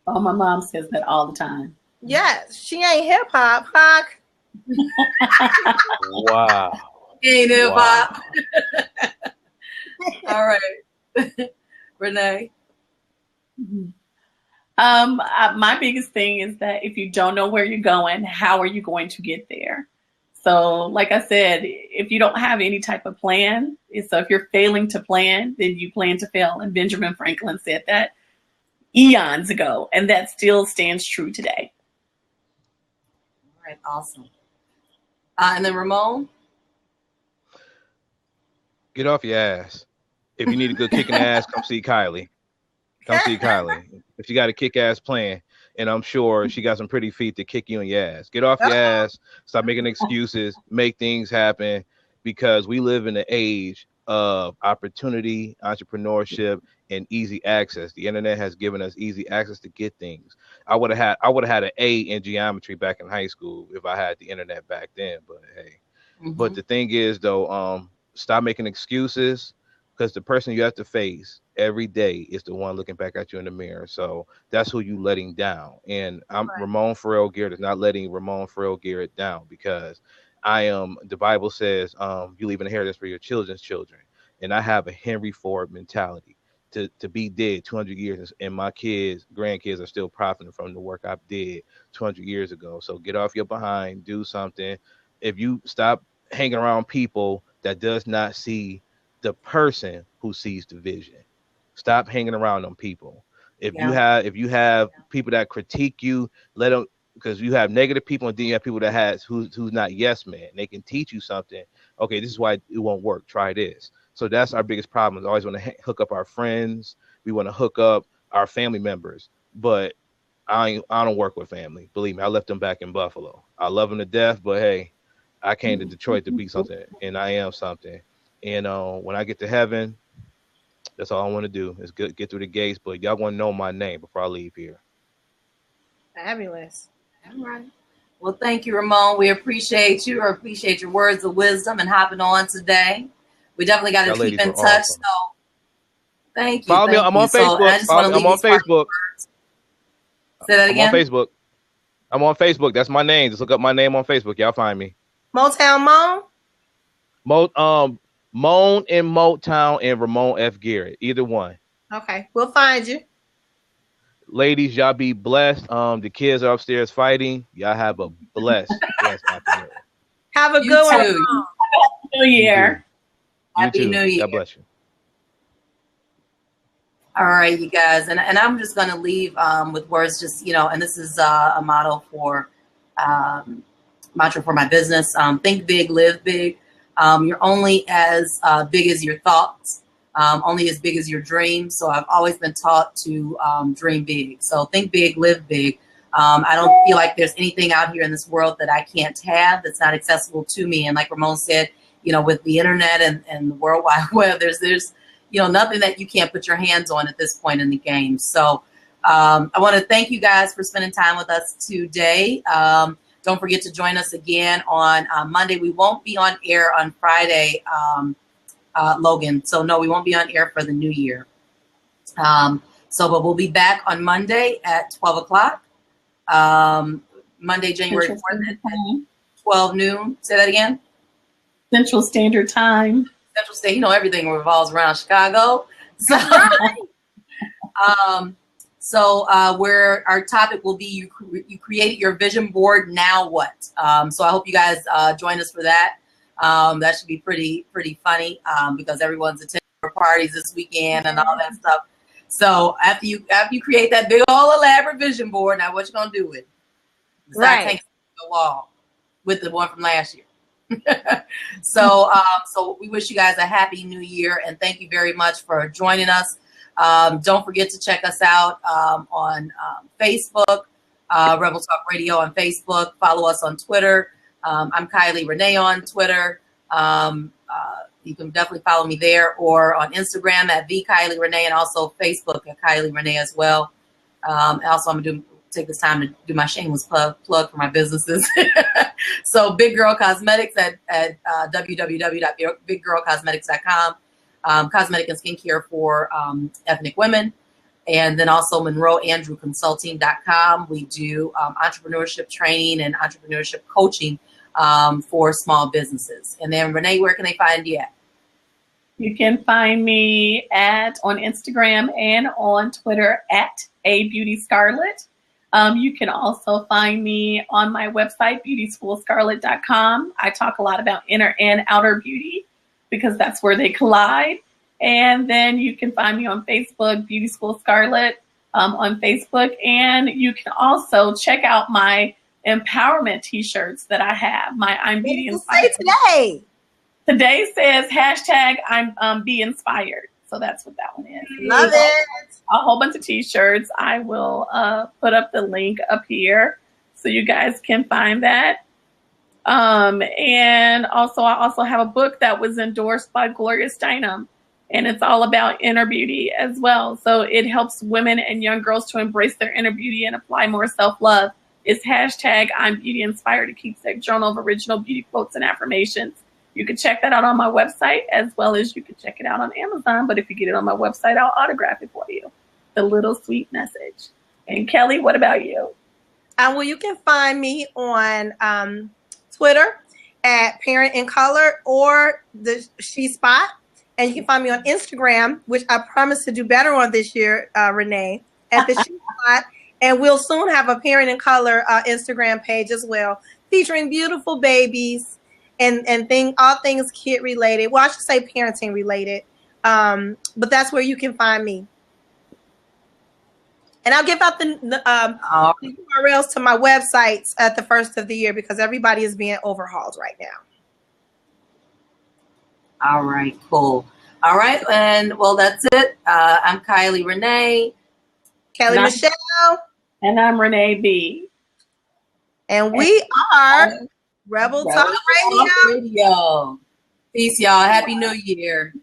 Oh, my mom says that all the time. Yes, she ain't hip hop, Hawk. Wow. Ain't hip hop. All right. Renee. My biggest thing is that if you don't know where you're going, how are you going to get there? So, like I said, if you don't have any type of plan, so if you're failing to plan, then you plan to fail. And Benjamin Franklin said that eons ago, and that still stands true today. All right, awesome. And then Ramon? Get off your ass. If you need a good kicking ass, come see Kylie. If you got a kick-ass plan, and I'm sure she got some pretty feet to kick you in your ass. Get off your ass. Stop making excuses. Make things happen, because we live in an age of opportunity, entrepreneurship, and easy access. The internet has given us easy access to get things. I would have had an A in geometry back in high school if I had the internet back then. But hey, But the thing is, though, stop making excuses, because the person you have to face every day is the one looking back at you in the mirror. So that's who you letting down. And I'm Ramon Farrell Garrett is not letting Ramon Farrell Garrett down, because I am. The Bible says, you leave an inheritance for your children's children, and I have a Henry Ford mentality. To be dead 200 years, and my grandkids are still profiting from the work I did 200 years ago. So get off your behind, do something. If you stop hanging around people that does not see the person who sees the vision, stop hanging around them people. If you have people that critique you, let them, because you have negative people, and then you have people that who's not yes man. They can teach you something. Okay, this is why it won't work. Try this. So that's our biggest problem. Is always want to hook up our friends. We want to hook up our family members, but I don't work with family. Believe me, I left them back in Buffalo. I love them to death, but hey, I came to Detroit to be something, and I am something. And when I get to heaven, that's all I want to do is get through the gates. But y'all want to know my name before I leave here. Fabulous. All right. Well, thank you, Ramon. We appreciate you. Or appreciate your words of wisdom and hopping on today. We definitely got to keep in touch. Awesome. So thank you. Follow me. I'm on Facebook. I'm on Facebook. Say that again. I'm on Facebook. I'm on Facebook. That's my name. Just look up my name on Facebook. Y'all find me. Motown Moan? Moan in Motown and Ramon F. Garrett. Either one. Okay. We'll find you. Ladies, y'all be blessed. The kids are upstairs fighting. Y'all have a blessed afternoon. Have a good one. New Year. Happy New Year. God bless you. All right, you guys. And I'm just going to leave with words, just, and this is a motto for mantra for my business. Think big, live big. You're only as big as your thoughts, only as big as your dreams. So I've always been taught to dream big. So think big, live big. I don't feel like there's anything out here in this world that I can't have that's not accessible to me. And like Ramon said, with the internet and the World Wide Web, there's nothing that you can't put your hands on at this point in the game. So I want to thank you guys for spending time with us today. Don't forget to join us again on Monday. We won't be on air on Friday, Logan. So no, we won't be on air for the new year. But we'll be back on Monday at 12 o'clock. Monday, January 4th at 12 noon. Say that again. Central Standard Time. Central State, everything revolves around Chicago. So, where our topic will be, you created your vision board. Now what? So I hope you guys join us for that. That should be pretty funny because everyone's attending parties this weekend and all that stuff. So after you create that big old elaborate vision board, now what you gonna do with it? Besides hang the wall with the one from last year. So we wish you guys a happy new year, and thank you very much for joining us. Don't forget to check us out on Facebook, Rebel Talk Radio on Facebook. Follow us on Twitter. I'm Kylie Renee on Twitter. You can definitely follow me there, or on Instagram at Kylie Renee, and also Facebook at Kylie Renee as well. Also, I'm going to take this time to do my shameless plug for my businesses. So Big Girl Cosmetics at www.biggirlcosmetics.com. Cosmetic and skincare for ethnic women. And then also MonroeAndrewConsulting.com. We do entrepreneurship training and entrepreneurship coaching for small businesses. And then Renee, where can they find you at? You can find me on Instagram and on Twitter at abeautyscarlet. You can also find me on my website, beautyschoolscarlet.com. I talk a lot about inner and outer beauty because that's where they collide. And then you can find me on Facebook, Beauty School Scarlet on Facebook. And you can also check out my empowerment t-shirts that I have. My I'm Beauty Inspired. Today. Today says hashtag I'm Be Inspired. So that's what that one is. Love it. A whole bunch of t-shirts. I will put up the link up here so you guys can find that. And also, I also have a book that was endorsed by Gloria Steinem, and it's all about inner beauty as well. So it helps women and young girls to embrace their inner beauty and apply more self-love is hashtag I'm Beauty Inspired, a keepsake journal of original beauty quotes and affirmations. You can check that out on my website, as well as you can check it out on Amazon. But if you get it on my website, I'll autograph it for you. The little sweet message. And Kelly, what about you? Well, you can find me on Twitter at Parent in Color or the She Spot. And you can find me on Instagram, which I promise to do better on this year, Renee, at the She Spot. And we'll soon have a Parent in Color Instagram page as well, featuring beautiful babies and all things kid related. Well, I should say parenting related. But that's where you can find me. And I'll give out the URLs to my websites at the first of the year because everybody is being overhauled right now. All right, cool. All right, and well, that's it. I'm Kylie Renee. Kelly Michelle. And I'm Renee B. And we are Rebel Talk Radio. Peace, y'all. Happy New Year.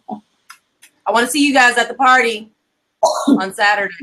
I want to see you guys at the party on Saturday.